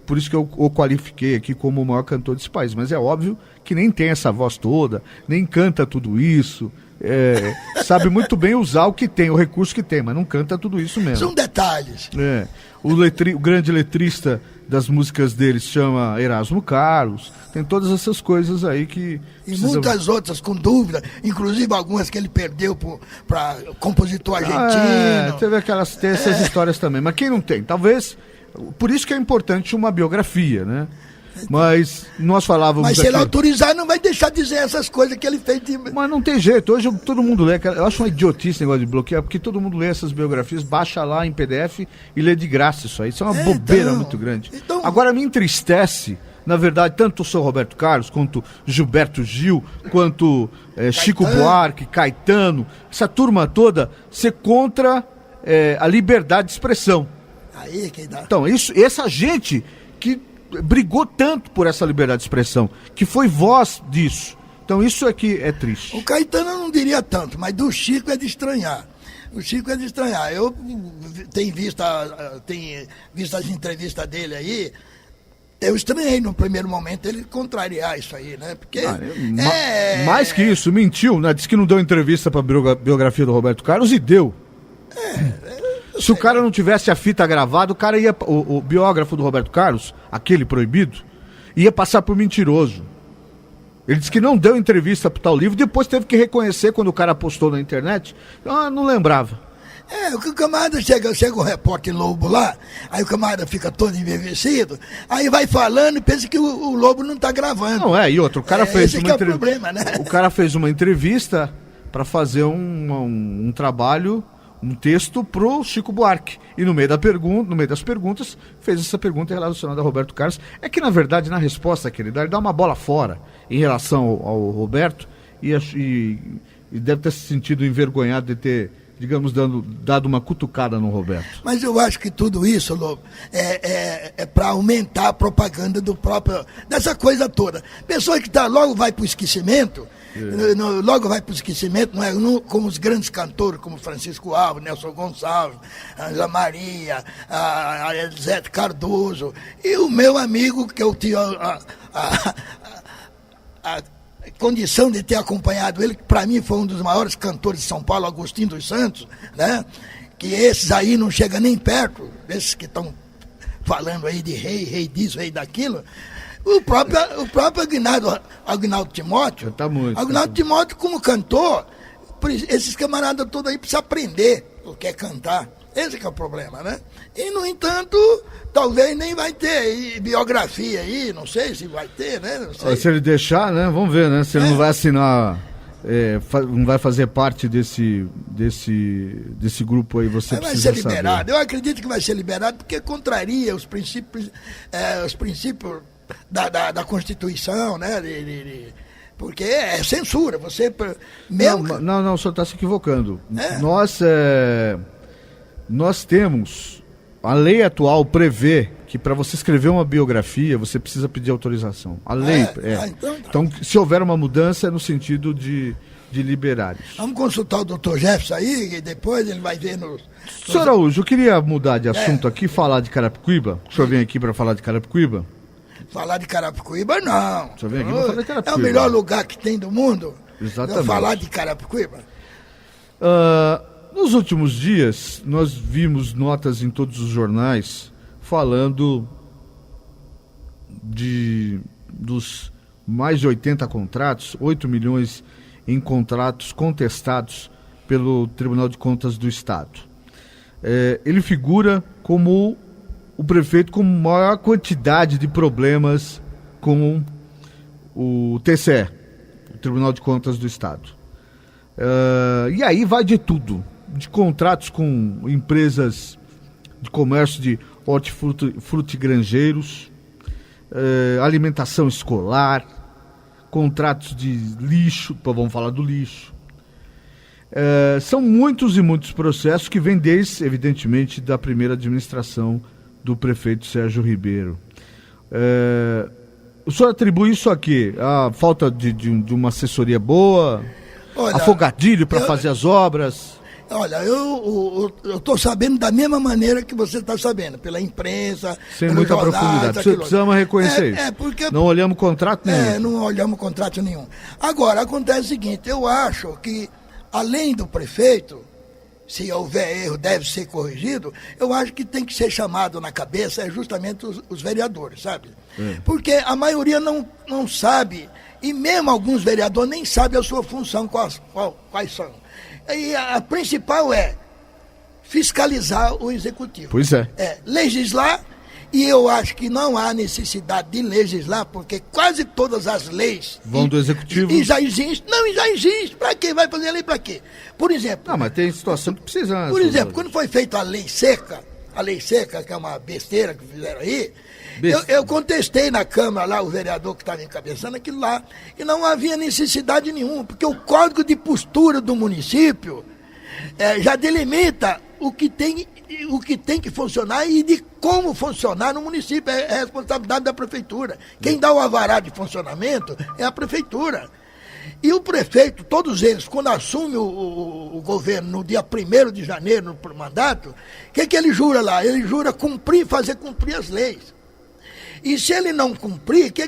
por isso que eu o qualifiquei aqui como o maior cantor desse país, mas é óbvio que nem tem essa voz toda, nem canta tudo isso, sabe muito bem usar o que tem, o recurso que tem, mas não canta tudo isso mesmo. São detalhes. O grande letrista das músicas deles chama Erasmo Carlos, tem todas essas coisas aí que... E muitas outras com dúvida, inclusive algumas que ele perdeu para compositor argentino. Tem essas histórias também, mas quem não tem? Talvez, por isso que é importante uma biografia, né? Mas nós falávamos Mas se ele autorizar, não vai deixar de dizer essas coisas que ele fez. Mas não tem jeito, hoje todo mundo lê, eu acho uma idiotice esse negócio de bloquear, porque todo mundo lê essas biografias, baixa lá em PDF e lê de graça isso aí, isso é uma bobeira muito grande. Agora me entristece, na verdade, tanto o Sr. Roberto Carlos, quanto Gilberto Gil, quanto Chico Buarque, Caetano, essa turma toda, ser contra a liberdade de expressão. Aí que dá. Então, essa gente que brigou tanto por essa liberdade de expressão, que foi voz disso. Então isso aqui é triste. O Caetano eu não diria tanto, mas do Chico é de estranhar. Eu tenho visto as entrevistas dele aí, eu estranhei no primeiro momento ele contrariar isso aí, né? Porque mais que isso, mentiu, né? Disse que não deu entrevista para a biografia do Roberto Carlos e deu. Se o cara não tivesse a fita gravada, o cara ia, o biógrafo do Roberto Carlos, aquele proibido, ia passar por mentiroso. Ele disse que não deu entrevista para tal livro, depois teve que reconhecer quando o cara postou na internet. Não lembrava. O camarada chega o repórter Lobo lá, aí o camarada fica todo embevecido, aí vai falando e pensa que o Lobo não está gravando. Não, e outro, o cara fez uma entrevista. É o problema, né? O cara fez uma entrevista para fazer um trabalho, um texto pro Chico Buarque. E no meio das perguntas, fez essa pergunta relacionada a Roberto Carlos. É que, na verdade, na resposta que ele dá uma bola fora em relação ao Roberto e deve ter se sentido envergonhado de ter, digamos, dado uma cutucada no Roberto. Mas eu acho que tudo isso, Lobo, é para aumentar a propaganda dessa coisa toda. Pessoa que logo vai para o esquecimento, não é como os grandes cantores, como Francisco Alves, Nelson Gonçalves, Angela Maria, a Elisete Cardoso, e o meu amigo, que eu tinha a condição de ter acompanhado ele, que para mim foi um dos maiores cantores de São Paulo, Agostinho dos Santos, né? Que esses aí não chegam nem perto, esses que estão falando aí de rei disso, rei daquilo. O próprio Aguinaldo Timóteo, Timóteo como cantor, esses camaradas todos aí precisam aprender o que é cantar. Esse que é o problema, né? E, no entanto, talvez nem vai ter biografia aí, não sei se vai ter, né? Não sei. Se ele deixar, né? Vamos ver, né? Se ele não vai assinar, não vai fazer parte desse grupo aí, você precisa saber. Vai ser liberado. Eu acredito que vai ser liberado porque contraria os princípios da Constituição, né? Porque é censura. Você Não, o senhor está se equivocando. Nós temos, a lei atual prevê que para você escrever uma biografia, você precisa pedir autorização. A lei Então, se houver uma mudança, é no sentido de liberar isso. Vamos consultar o Dr. Jefferson aí, e depois ele vai ver nos... Senhor Araújo, eu queria mudar de assunto aqui, falar de Carapicuíba. O senhor vem aqui para falar de Carapicuíba? Falar de Carapicuíba, não. O senhor vem aqui para falar de Carapicuíba. É o melhor lugar que tem do mundo. Exatamente. Falar de Carapicuíba. Nos últimos dias, nós vimos notas em todos os jornais falando dos mais de 80 contratos, 8 milhões em contratos contestados pelo Tribunal de Contas do Estado. Ele figura como o prefeito com maior quantidade de problemas com o TCE, o Tribunal de Contas do Estado. E aí vai de tudo, de contratos com empresas de comércio de hortifrutigranjeiros, alimentação escolar, contratos de lixo, vamos falar do lixo. São muitos e muitos processos que vêm desde, evidentemente, da primeira administração do prefeito Sérgio Ribeiro. O senhor atribui isso a quê? A falta de uma assessoria boa? afogadilho para fazer as obras? Olha, eu estou sabendo da mesma maneira que você está sabendo, pela imprensa, sem muita profundidade. Precisamos reconhecer isso. Porque, não olhamos contrato nenhum. Não olhamos contrato nenhum. Agora, acontece o seguinte, eu acho que, além do prefeito, se houver erro, deve ser corrigido, eu acho que tem que ser chamado na cabeça justamente os vereadores, sabe? Porque a maioria não sabe, e mesmo alguns vereadores nem sabem a sua função, quais são. E a principal é fiscalizar o executivo. Pois é. Legislar, e eu acho que não há necessidade de legislar, porque quase todas as leis... Vão do executivo? E já existe. Não, já existe. Para quê? Vai fazer a lei para quê? Por exemplo... Não, mas tem situação que precisa... Por exemplo, quando foi feita a lei seca, que é uma besteira que fizeram aí, eu contestei na Câmara lá, o vereador que estava encabeçando aquilo lá, e não havia necessidade nenhuma, porque o Código de Postura do município já delimita o que tem que funcionar e de como funcionar no município. É responsabilidade da prefeitura. Quem dá o alvará de funcionamento é a prefeitura. E o prefeito, todos eles, quando assume o governo no dia 1º de janeiro, no mandato, o que ele jura lá? Ele jura fazer cumprir as leis. E se ele não cumprir, o que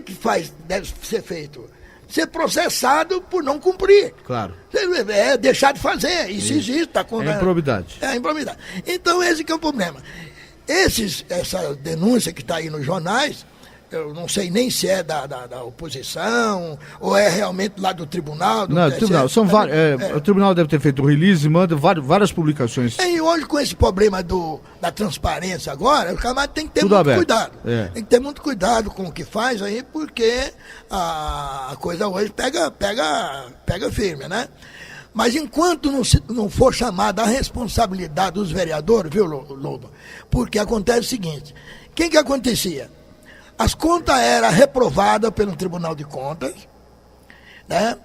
deve ser feito? Ser processado por não cumprir. Claro. Deixar de fazer. Isso existe. É improbidade. É improbidade. Então, esse que é o problema. Essa denúncia que está aí nos jornais, eu não sei nem se é da oposição ou é realmente lá do tribunal. Não, tribunal. São vários. O tribunal deve ter feito o release e manda várias publicações. E hoje, com esse problema da transparência agora, o camarada tem que ter muito cuidado. Tem que ter muito cuidado com o que faz aí, porque a coisa hoje pega firme, né? Mas enquanto não for chamada a responsabilidade dos vereadores, viu, Lobo? Porque acontece o seguinte: o que acontecia? As contas eram reprovadas pelo Tribunal de Contas, né?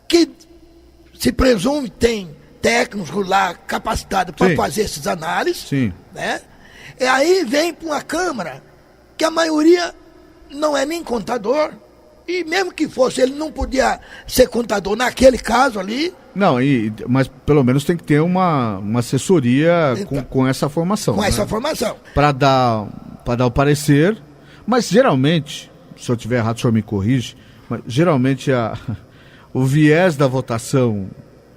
Que se presume tem técnicos lá capacitados para fazer essas análises. Sim. Né? E aí vem para uma Câmara que a maioria não é nem contador, e mesmo que fosse, ele não podia ser contador naquele caso ali. Não, mas pelo menos tem que ter uma assessoria então, com essa formação. Com essa formação. Para dar o parecer. Mas geralmente, se eu estiver errado, o senhor me corrige, mas geralmente o viés da votação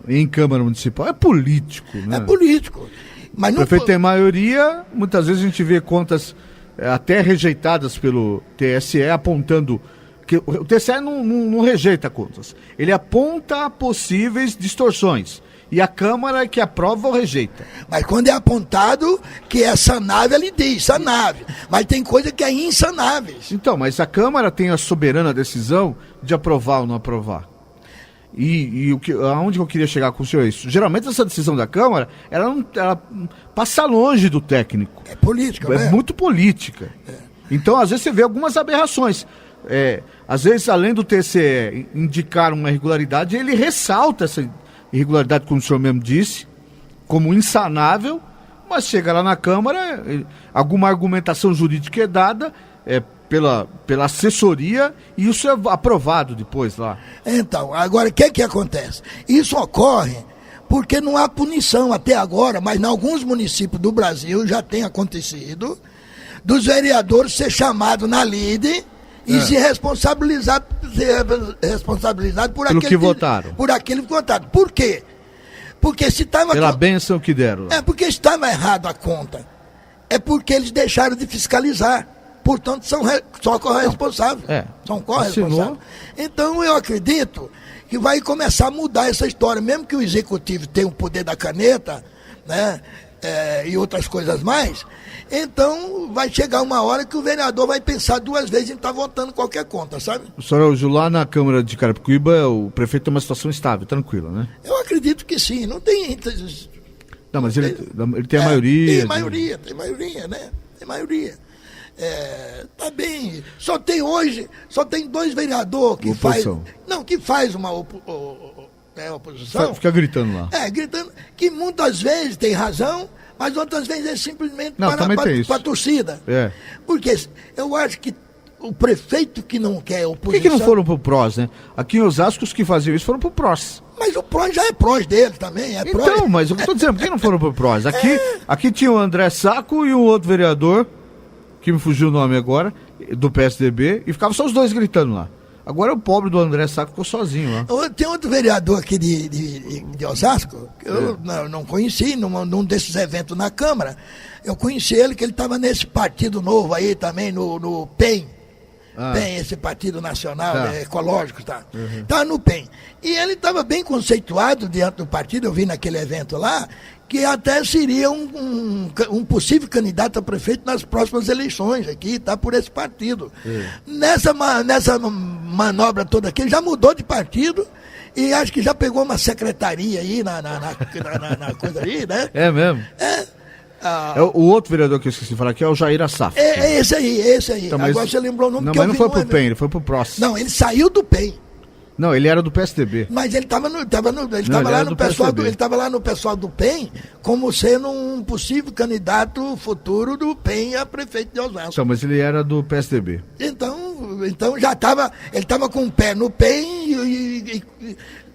em Câmara Municipal é político, né? É político. Mas o prefeito tem maioria, muitas vezes a gente vê contas até rejeitadas pelo TSE, apontando que o TSE não rejeita contas, ele aponta possíveis distorções. E a Câmara que aprova ou rejeita. Mas quando é apontado que é sanável, ele diz, sanável. Mas tem coisa que é insanável. Então, mas a Câmara tem a soberana decisão de aprovar ou não aprovar. Aonde eu queria chegar com o senhor é isso. Geralmente essa decisão da Câmara, ela passa longe do técnico. É política, né? É muito política. Então, às vezes você vê algumas aberrações. Às vezes, além do TCE indicar uma irregularidade, ele ressalta essa irregularidade, como o senhor mesmo disse, como insanável, mas chega lá na Câmara, alguma argumentação jurídica é dada pela assessoria e isso é aprovado depois lá. Então, agora o que acontece? Isso ocorre porque não há punição até agora, mas em alguns municípios do Brasil já tem acontecido dos vereadores ser chamados na lide e se responsabilizar por aquele que votaram. Por aquele que votaram. Por quê? Porque se estava... Pela bênção que deram. Porque estava errado a conta. É porque eles deixaram de fiscalizar. Portanto, são corresponsáveis. São corresponsáveis. Então, eu acredito que vai começar a mudar essa história. Mesmo que o executivo tenha o poder da caneta, né? E outras coisas mais, então vai chegar uma hora que o vereador vai pensar duas vezes em estar votando qualquer conta, sabe? Senhor, lá na Câmara de Carapicuíba, o prefeito tem uma situação estável, tranquila, né? Eu acredito que sim, não tem... Não, mas ele tem a maioria. Tem maioria, né? Tem maioria. Tá bem, só tem 2 vereadores que faz uma oposição. Fica gritando lá. Gritando, que muitas vezes tem razão, mas outras vezes é simplesmente para a torcida. Porque eu acho que o prefeito que não quer oposição... Por que não foram pro PROS, né? Aqui em Osasco, os que faziam isso foram pro PROS. Mas o PROS já é PROS dele também. Então, mas eu estou dizendo, por que não foram pro PROS? Aqui tinha o André Sacco e um outro vereador, que me fugiu o nome agora, do PSDB, e ficavam só os dois gritando lá. Agora o pobre do André Sacco ficou sozinho lá. Tem outro vereador aqui de Osasco, que eu não conheci, num desses eventos na Câmara. Eu conheci ele, que ele estava nesse partido novo aí também, no PEN. PEN, esse Partido Nacional Ecológico, tá? Tá no PEN. E ele estava bem conceituado diante do partido, eu vi naquele evento lá, que até seria um possível candidato a prefeito nas próximas eleições aqui, tá? Por esse partido. Nessa manobra toda aqui, ele já mudou de partido e acho que já pegou uma secretaria aí na coisa aí, né? É mesmo? O outro vereador que eu esqueci de falar aqui é o Jair Assaf. Esse aí. Então, agora você lembrou o nome não, que mas eu não foi pro PEN, ele foi pro PROS. Não, ele saiu do PEN. Não, ele era do PSDB. Mas ele estava lá no pessoal do PEN como sendo um possível candidato futuro do PEN a prefeito de Osasco. Então, mas ele era do PSDB. Então já estava, ele estava com o pé no PEN e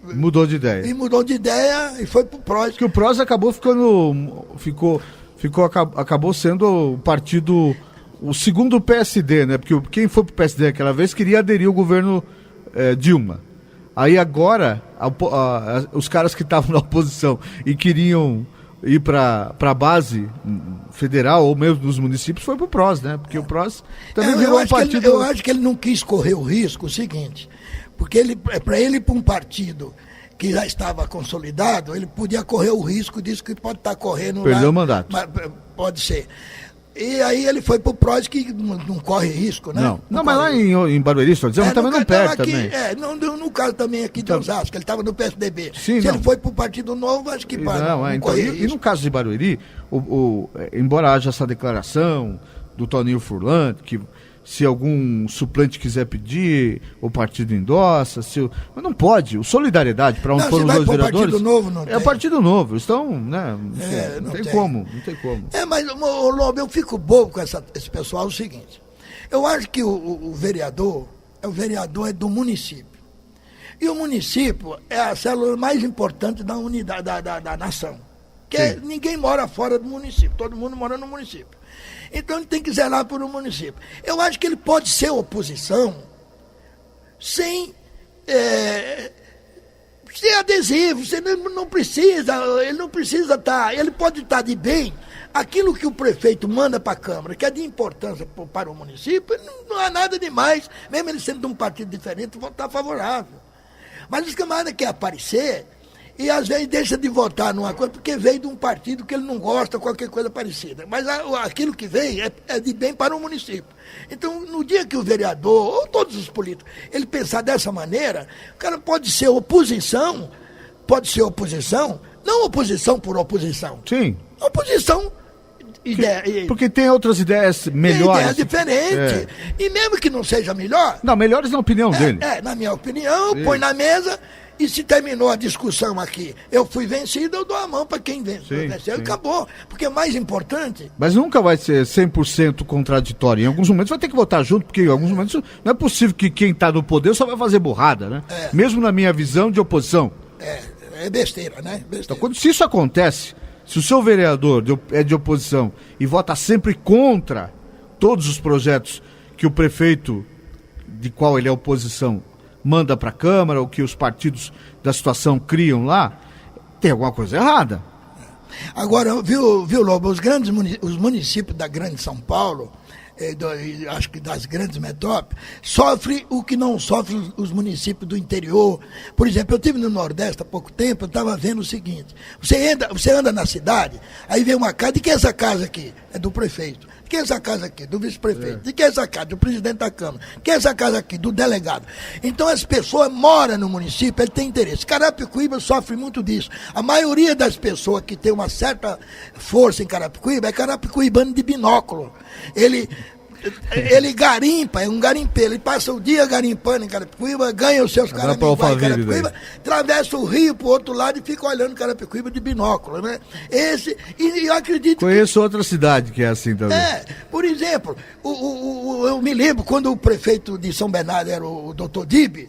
mudou de ideia. E mudou de ideia e foi pro PROS. Porque o PROS acabou acabou sendo o partido, o segundo PSD, né? Porque quem foi pro PSD aquela vez queria aderir ao governo Dilma. Aí agora, os caras que estavam na oposição e queriam ir para a base federal ou mesmo dos municípios foi pro PROS, né? Porque o PROS também virou um partido... Eu acho que ele não quis correr o risco, o seguinte, porque para ele ir para um partido que já estava consolidado, ele podia correr o risco disso que pode estar correndo... Perdeu o mandato. Pode ser. E aí ele foi pro PROS, que não corre risco, né? Não, mas lá em Barueri, estou dizendo, também não perde também. No caso também aqui de Osasco, ele estava no PSDB. Sim, Se ele foi pro Partido Novo, acho que não corre risco. E no caso de Barueri, embora haja essa declaração do Toninho Furlan, que se algum suplente quiser pedir, o partido endossa, mas não pode. O Solidariedade, para onde foram os dois vereadores... Partido Novo, não tem. O Partido Novo, estão, né? Não tem como. Mas, Lobo, eu fico bobo com esse pessoal, o seguinte, eu acho que o vereador é do município. E o município é a célula mais importante da unidade da nação. Ninguém mora fora do município, todo mundo mora no município. Então ele tem que zelar por um município. Eu acho que ele pode ser oposição sem ser adesivo, ele não precisa estar, ele pode estar de bem. Aquilo que o prefeito manda para a Câmara, que é de importância para o município, não há nada demais, mesmo ele sendo de um partido diferente, votar favorável. Mas os camaradas querem aparecer e às vezes deixa de votar numa coisa porque veio de um partido que ele não gosta, qualquer coisa parecida. Mas aquilo que vem é de bem para o município. Então, no dia que o vereador, ou todos os políticos, ele pensar dessa maneira, o cara pode ser oposição, não oposição por oposição. Sim. Oposição. Porque tem outras ideias melhores. Tem ideia diferente. E mesmo que não seja melhor... Não, melhores na opinião dele. Na minha opinião, põe na mesa... E se terminou a discussão aqui, eu fui vencido, eu dou a mão para quem venceu. E acabou. Porque é mais importante... Mas nunca vai ser 100% contraditório. Em alguns momentos vai ter que votar junto, porque em alguns momentos não é possível que quem está no poder só vai fazer burrada, né? Mesmo na minha visão de oposição. É besteira, né? Besteira. Então, se isso acontece, se o seu vereador é de oposição e vota sempre contra todos os projetos que o prefeito, de qual ele é oposição, manda para a Câmara, ou que os partidos da situação criam lá, tem alguma coisa errada. Agora, viu Lobo, os municípios da Grande São Paulo, acho que das grandes metrópoles, sofrem o que não sofrem os municípios do interior. Por exemplo, eu estive no Nordeste há pouco tempo, eu estava vendo o seguinte, você anda na cidade, aí vem uma casa, de quem é essa casa aqui? É do prefeito. De quem é essa casa aqui? Do vice-prefeito. De quem é essa casa? Do presidente da Câmara. De quem é essa casa aqui? Do delegado. Então as pessoas moram no município, ele tem interesse. Carapicuíba sofre muito disso. A maioria das pessoas que tem uma certa força em Carapicuíba é carapicuibano de binóculo. Ele garimpa, é um garimpeiro, ele passa o dia garimpando em Carapicuíba, ganha os seus carapicuíba em Carapicuíba, atravessa o rio pro outro lado e fica olhando Carapicuíba de binóculo, né? E eu acredito Conheço outra cidade que é assim também. Por exemplo, eu me lembro quando o prefeito de São Bernardo era o Dr. Dib,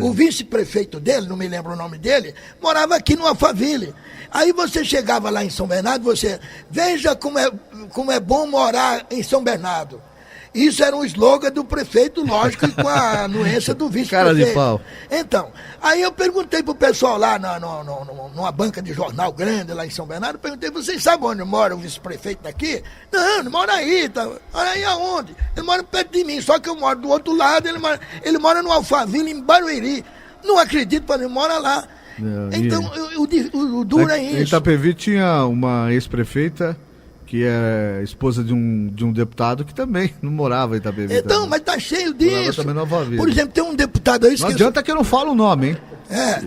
O vice-prefeito dele, não me lembro o nome dele, morava aqui no Alphaville. Aí você chegava lá em São Bernardo, você, veja como é bom morar em São Bernardo. Isso era um slogan do prefeito, lógico, com a anuência do vice-prefeito. Cara de pau. Então, aí eu perguntei pro pessoal lá numa banca de jornal grande lá em São Bernardo, perguntei, vocês sabem onde mora o vice-prefeito daqui? Não mora aí, tá? Mora aí aonde? Ele mora perto de mim, só que eu moro do outro lado, ele mora no Alphaville, em Barueri. Não acredito, mas ele mora lá. Então, o duro é isso. Em Itapevi tinha uma ex-prefeita que é esposa de um deputado que também não morava em Itapevi. Então, também. mas tá cheio disso. Por exemplo, tem um deputado aí... Não adianta que eu não falo o nome, hein?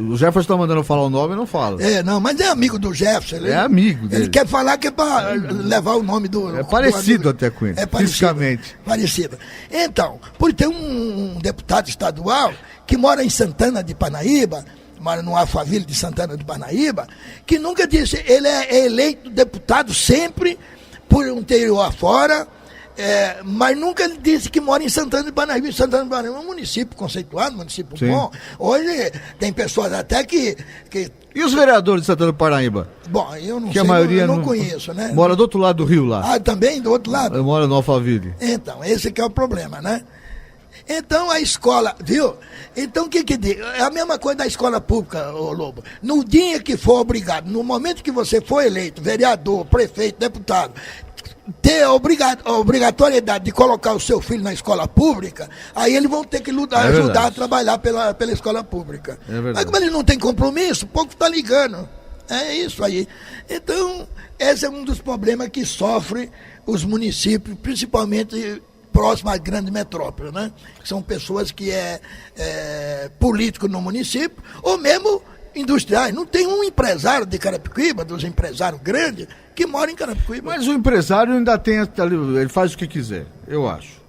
O Jefferson tá mandando eu falar o nome, eu não falo. Não, mas é amigo do Jefferson. É amigo dele. Ele quer falar que é pra levar o nome do... É parecido até com ele, fisicamente. Parecido. Então, por ter um deputado estadual que mora em Santana de Parnaíba, mora no Alphaville de Santana de Parnaíba, que nunca disse, ele é eleito deputado sempre por um interior afora, mas nunca disse que mora em Santana de Parnaíba. Santana de Parnaíba é um município conceituado, um município bom. Hoje tem pessoas até que... E os vereadores de Santana de Parnaíba? Bom, eu não que sei, a maioria eu não conheço, né? Mora do outro lado do rio lá. Também do outro lado? Eu moro no Alphaville. Então, esse que é o problema, né? Então a escola, viu? Então o que diz? É a mesma coisa da escola pública, ô Lobo. No dia que for obrigado, no momento que você for eleito, vereador, prefeito, deputado, ter a obrigatoriedade de colocar o seu filho na escola pública, aí eles vão ter que ajudar a trabalhar pela escola pública. Mas como eles não têm compromisso, o povo está ligando. É isso aí. Então, esse é um dos problemas que sofrem os municípios, principalmente próximo às grandes metrópoles, né? São pessoas que político no município, ou mesmo industriais. Não tem um empresário de Carapicuíba, dos empresários grandes, que mora em Carapicuíba. Mas o empresário ainda tem, ele faz o que quiser, eu acho.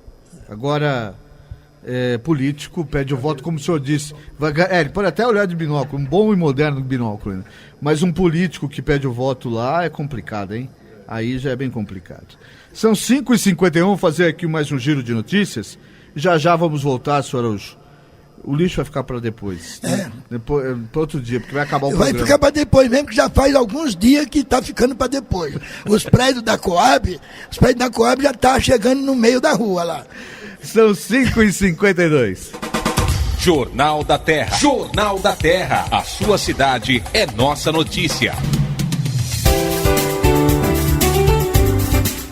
Agora, político pede o voto, como o senhor disse. Ele pode até olhar de binóculo, um bom e moderno binóculo, né? Mas um político que pede o voto lá é complicado, hein? Aí já é bem complicado. São 5h51, vou fazer aqui mais um giro de notícias. Já vamos voltar, senhor Araújo. O lixo vai ficar para depois. Depois, para outro dia, porque vai acabar o programa. Vai ficar para depois mesmo, que já faz alguns dias que está ficando para depois. Os prédios da Coab já estão chegando no meio da rua lá. São 5h52. Jornal da Terra. Jornal da Terra. A sua cidade é nossa notícia.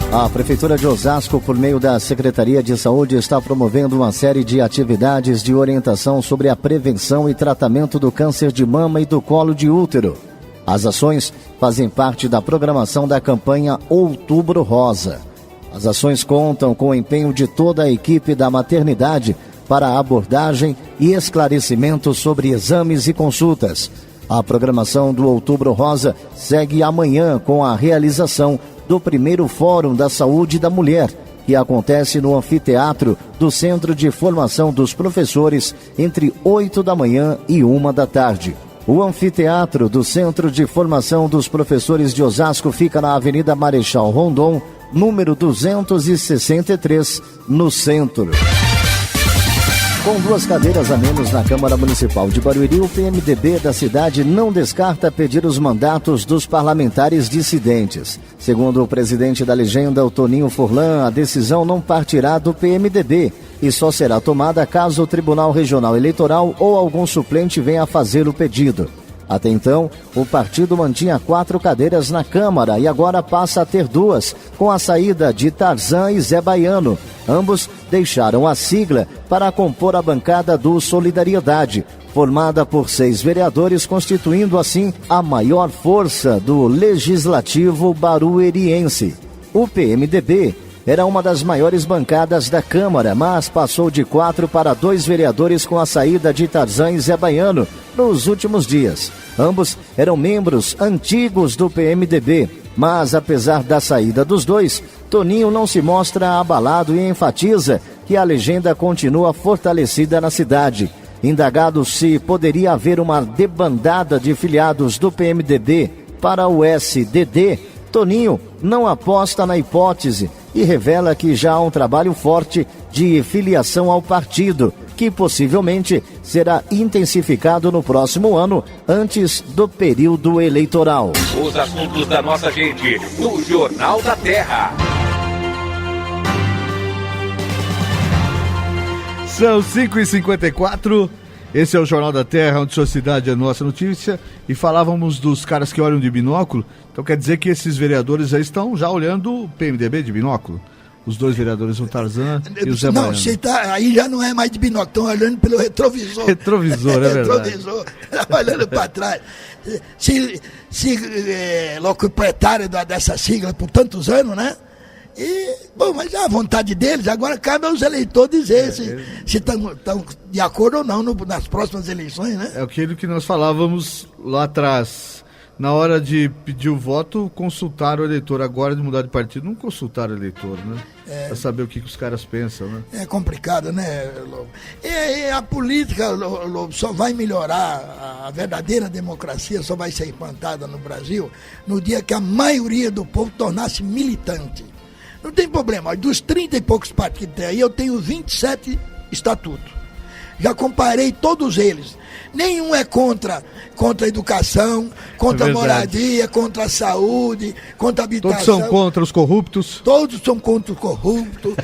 A Prefeitura de Osasco, por meio da Secretaria de Saúde, está promovendo uma série de atividades de orientação sobre a prevenção e tratamento do câncer de mama e do colo de útero. As ações fazem parte da programação da campanha Outubro Rosa. As ações contam com o empenho de toda a equipe da maternidade para a abordagem e esclarecimento sobre exames e consultas. A programação do Outubro Rosa segue amanhã com a realização do primeiro Fórum da Saúde da Mulher, que acontece no anfiteatro do Centro de Formação dos Professores entre 8 da manhã e 1 da tarde. O anfiteatro do Centro de Formação dos Professores de Osasco fica na Avenida Marechal Rondon, número 263, no centro. Com 2 cadeiras a menos na Câmara Municipal de Barueri, o PMDB da cidade não descarta pedir os mandatos dos parlamentares dissidentes. Segundo o presidente da legenda, o Toninho Furlan, a decisão não partirá do PMDB e só será tomada caso o Tribunal Regional Eleitoral ou algum suplente venha a fazer o pedido. Até então, o partido mantinha 4 cadeiras na Câmara e agora passa a ter 2, com a saída de Tarzan e Zé Baiano. Ambos deixaram a sigla para compor a bancada do Solidariedade, formada por 6 vereadores, constituindo assim a maior força do Legislativo barueriense. O PMDB era uma das maiores bancadas da Câmara, mas passou de 4 para 2 vereadores com a saída de Tarzan e Zé Baiano nos últimos dias. Ambos eram membros antigos do PMDB, mas apesar da saída dos 2, Toninho não se mostra abalado e enfatiza que a legenda continua fortalecida na cidade. Indagado se poderia haver uma debandada de filiados do PMDB para o SDD, Toninho não aposta na hipótese e revela que já há um trabalho forte de filiação ao partido, que possivelmente será intensificado no próximo ano, antes do período eleitoral. Os assuntos da nossa gente, no Jornal da Terra. São 5h54, esse é o Jornal da Terra, onde sua cidade é nossa notícia, e falávamos dos caras que olham de binóculo, então quer dizer que esses vereadores aí estão já olhando o PMDB de binóculo? Os dois vereadores, o Tarzan e o Zé Baiano. Não, aí já não é mais de binóculo, estão olhando pelo retrovisor. Retrovisor, é verdade. Retrovisor, olhando para trás. Se locuproprietário dessa sigla por tantos anos, né? Bom, mas é a vontade deles, agora cabe aos eleitores dizer se estão de acordo ou não nas próximas eleições, né? É aquilo que nós falávamos lá atrás. Na hora de pedir o voto, consultar o eleitor. Agora de mudar de partido, não consultar o eleitor, né? Pra saber o que os caras pensam, né? É complicado, né, Lobo? E a política, Lobo, só vai melhorar, a verdadeira democracia só vai ser implantada no Brasil no dia que a maioria do povo tornar-se militante. Não tem problema, dos 30 e poucos partidos que tem aí, eu tenho 27 estatutos. Já comparei todos eles. Nenhum é contra a educação, contra a moradia, contra a saúde, contra a habitação. Todos são contra os corruptos. Todos são contra os corruptos.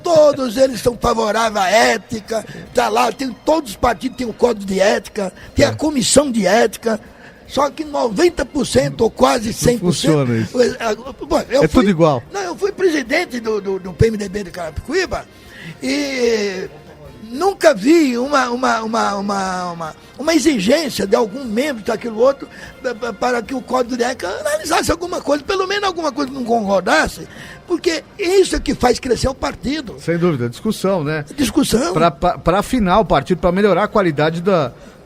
Todos eles são favoráveis à ética. Tá lá, todos os partidos têm um código de ética, tem a comissão de ética. Só que 90% ou quase 100%. Não funciona isso. Bom, tudo igual. Não, eu fui presidente do PMDB de Carapicuíba e nunca vi uma exigência de algum membro daquilo outro para que o Código de Ética analisasse alguma coisa, pelo menos alguma coisa que não concordasse, porque isso é que faz crescer o partido. Sem dúvida, discussão, né? Discussão. Para afinar o partido, para melhorar a qualidade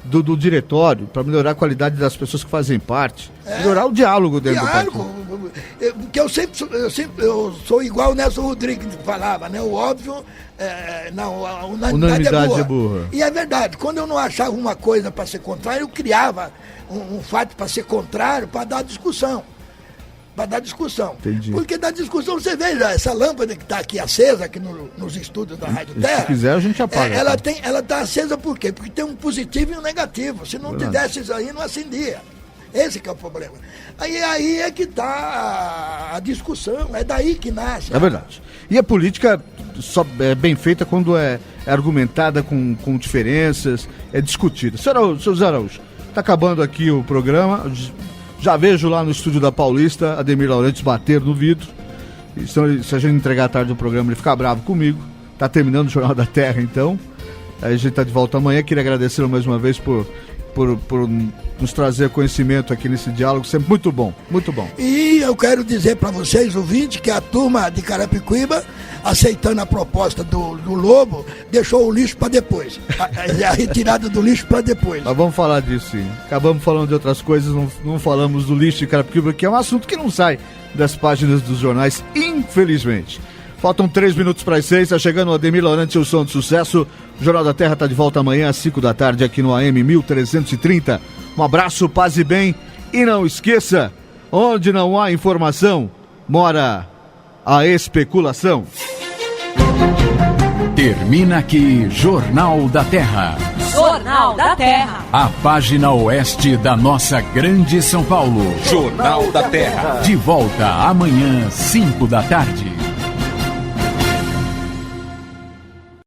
do diretório, para melhorar a qualidade das pessoas que fazem parte, melhorar o diálogo dentro do partido. Porque eu sou igual o Nelson Rodrigues falava, né? O óbvio, a unanimidade é burra. E é verdade, quando eu não achava uma coisa para ser contrário, eu criava um fato para ser contrário, para dar discussão. Entendi. Porque da discussão, você veja, essa lâmpada que está aqui acesa, aqui nos estúdios da Rádio Terra. Se quiser, a gente apaga. Ela está acesa por quê? Porque tem um positivo e um negativo. Se não tivesse isso aí, não acendia. Esse que é o problema. Aí é que está a discussão, é daí que nasce. É verdade. E a política só é bem feita quando é argumentada com diferenças, é discutida. Senhor Zé Araújo, está acabando aqui o programa. Já vejo lá no estúdio da Paulista, Ademir Laurentiis bater no vidro. E se a gente entregar tarde o programa, ele fica bravo comigo. Tá terminando o Jornal da Terra, então. Aí a gente tá de volta amanhã. Queria agradecê-lo mais uma vez por nos trazer conhecimento aqui nesse diálogo. Sempre muito bom, muito bom. E eu quero dizer para vocês, ouvintes, que a turma de Carapicuíba, aceitando a proposta do Lobo, deixou o lixo para depois. A retirada do lixo para depois. Mas vamos falar disso, sim. Acabamos falando de outras coisas, não falamos do lixo de Carapicuíba, que é um assunto que não sai das páginas dos jornais, infelizmente. Faltam 3 minutos para as 6, está chegando o Ademir Laurentiis, o som de sucesso. O Jornal da Terra está de volta amanhã às 5 da tarde aqui no AM 1330. Um abraço, paz e bem. E não esqueça, onde não há informação, mora a especulação. Termina aqui Jornal da Terra. Jornal da Terra. A página oeste da nossa grande São Paulo. Jornal da Terra. De volta amanhã, 5 da tarde.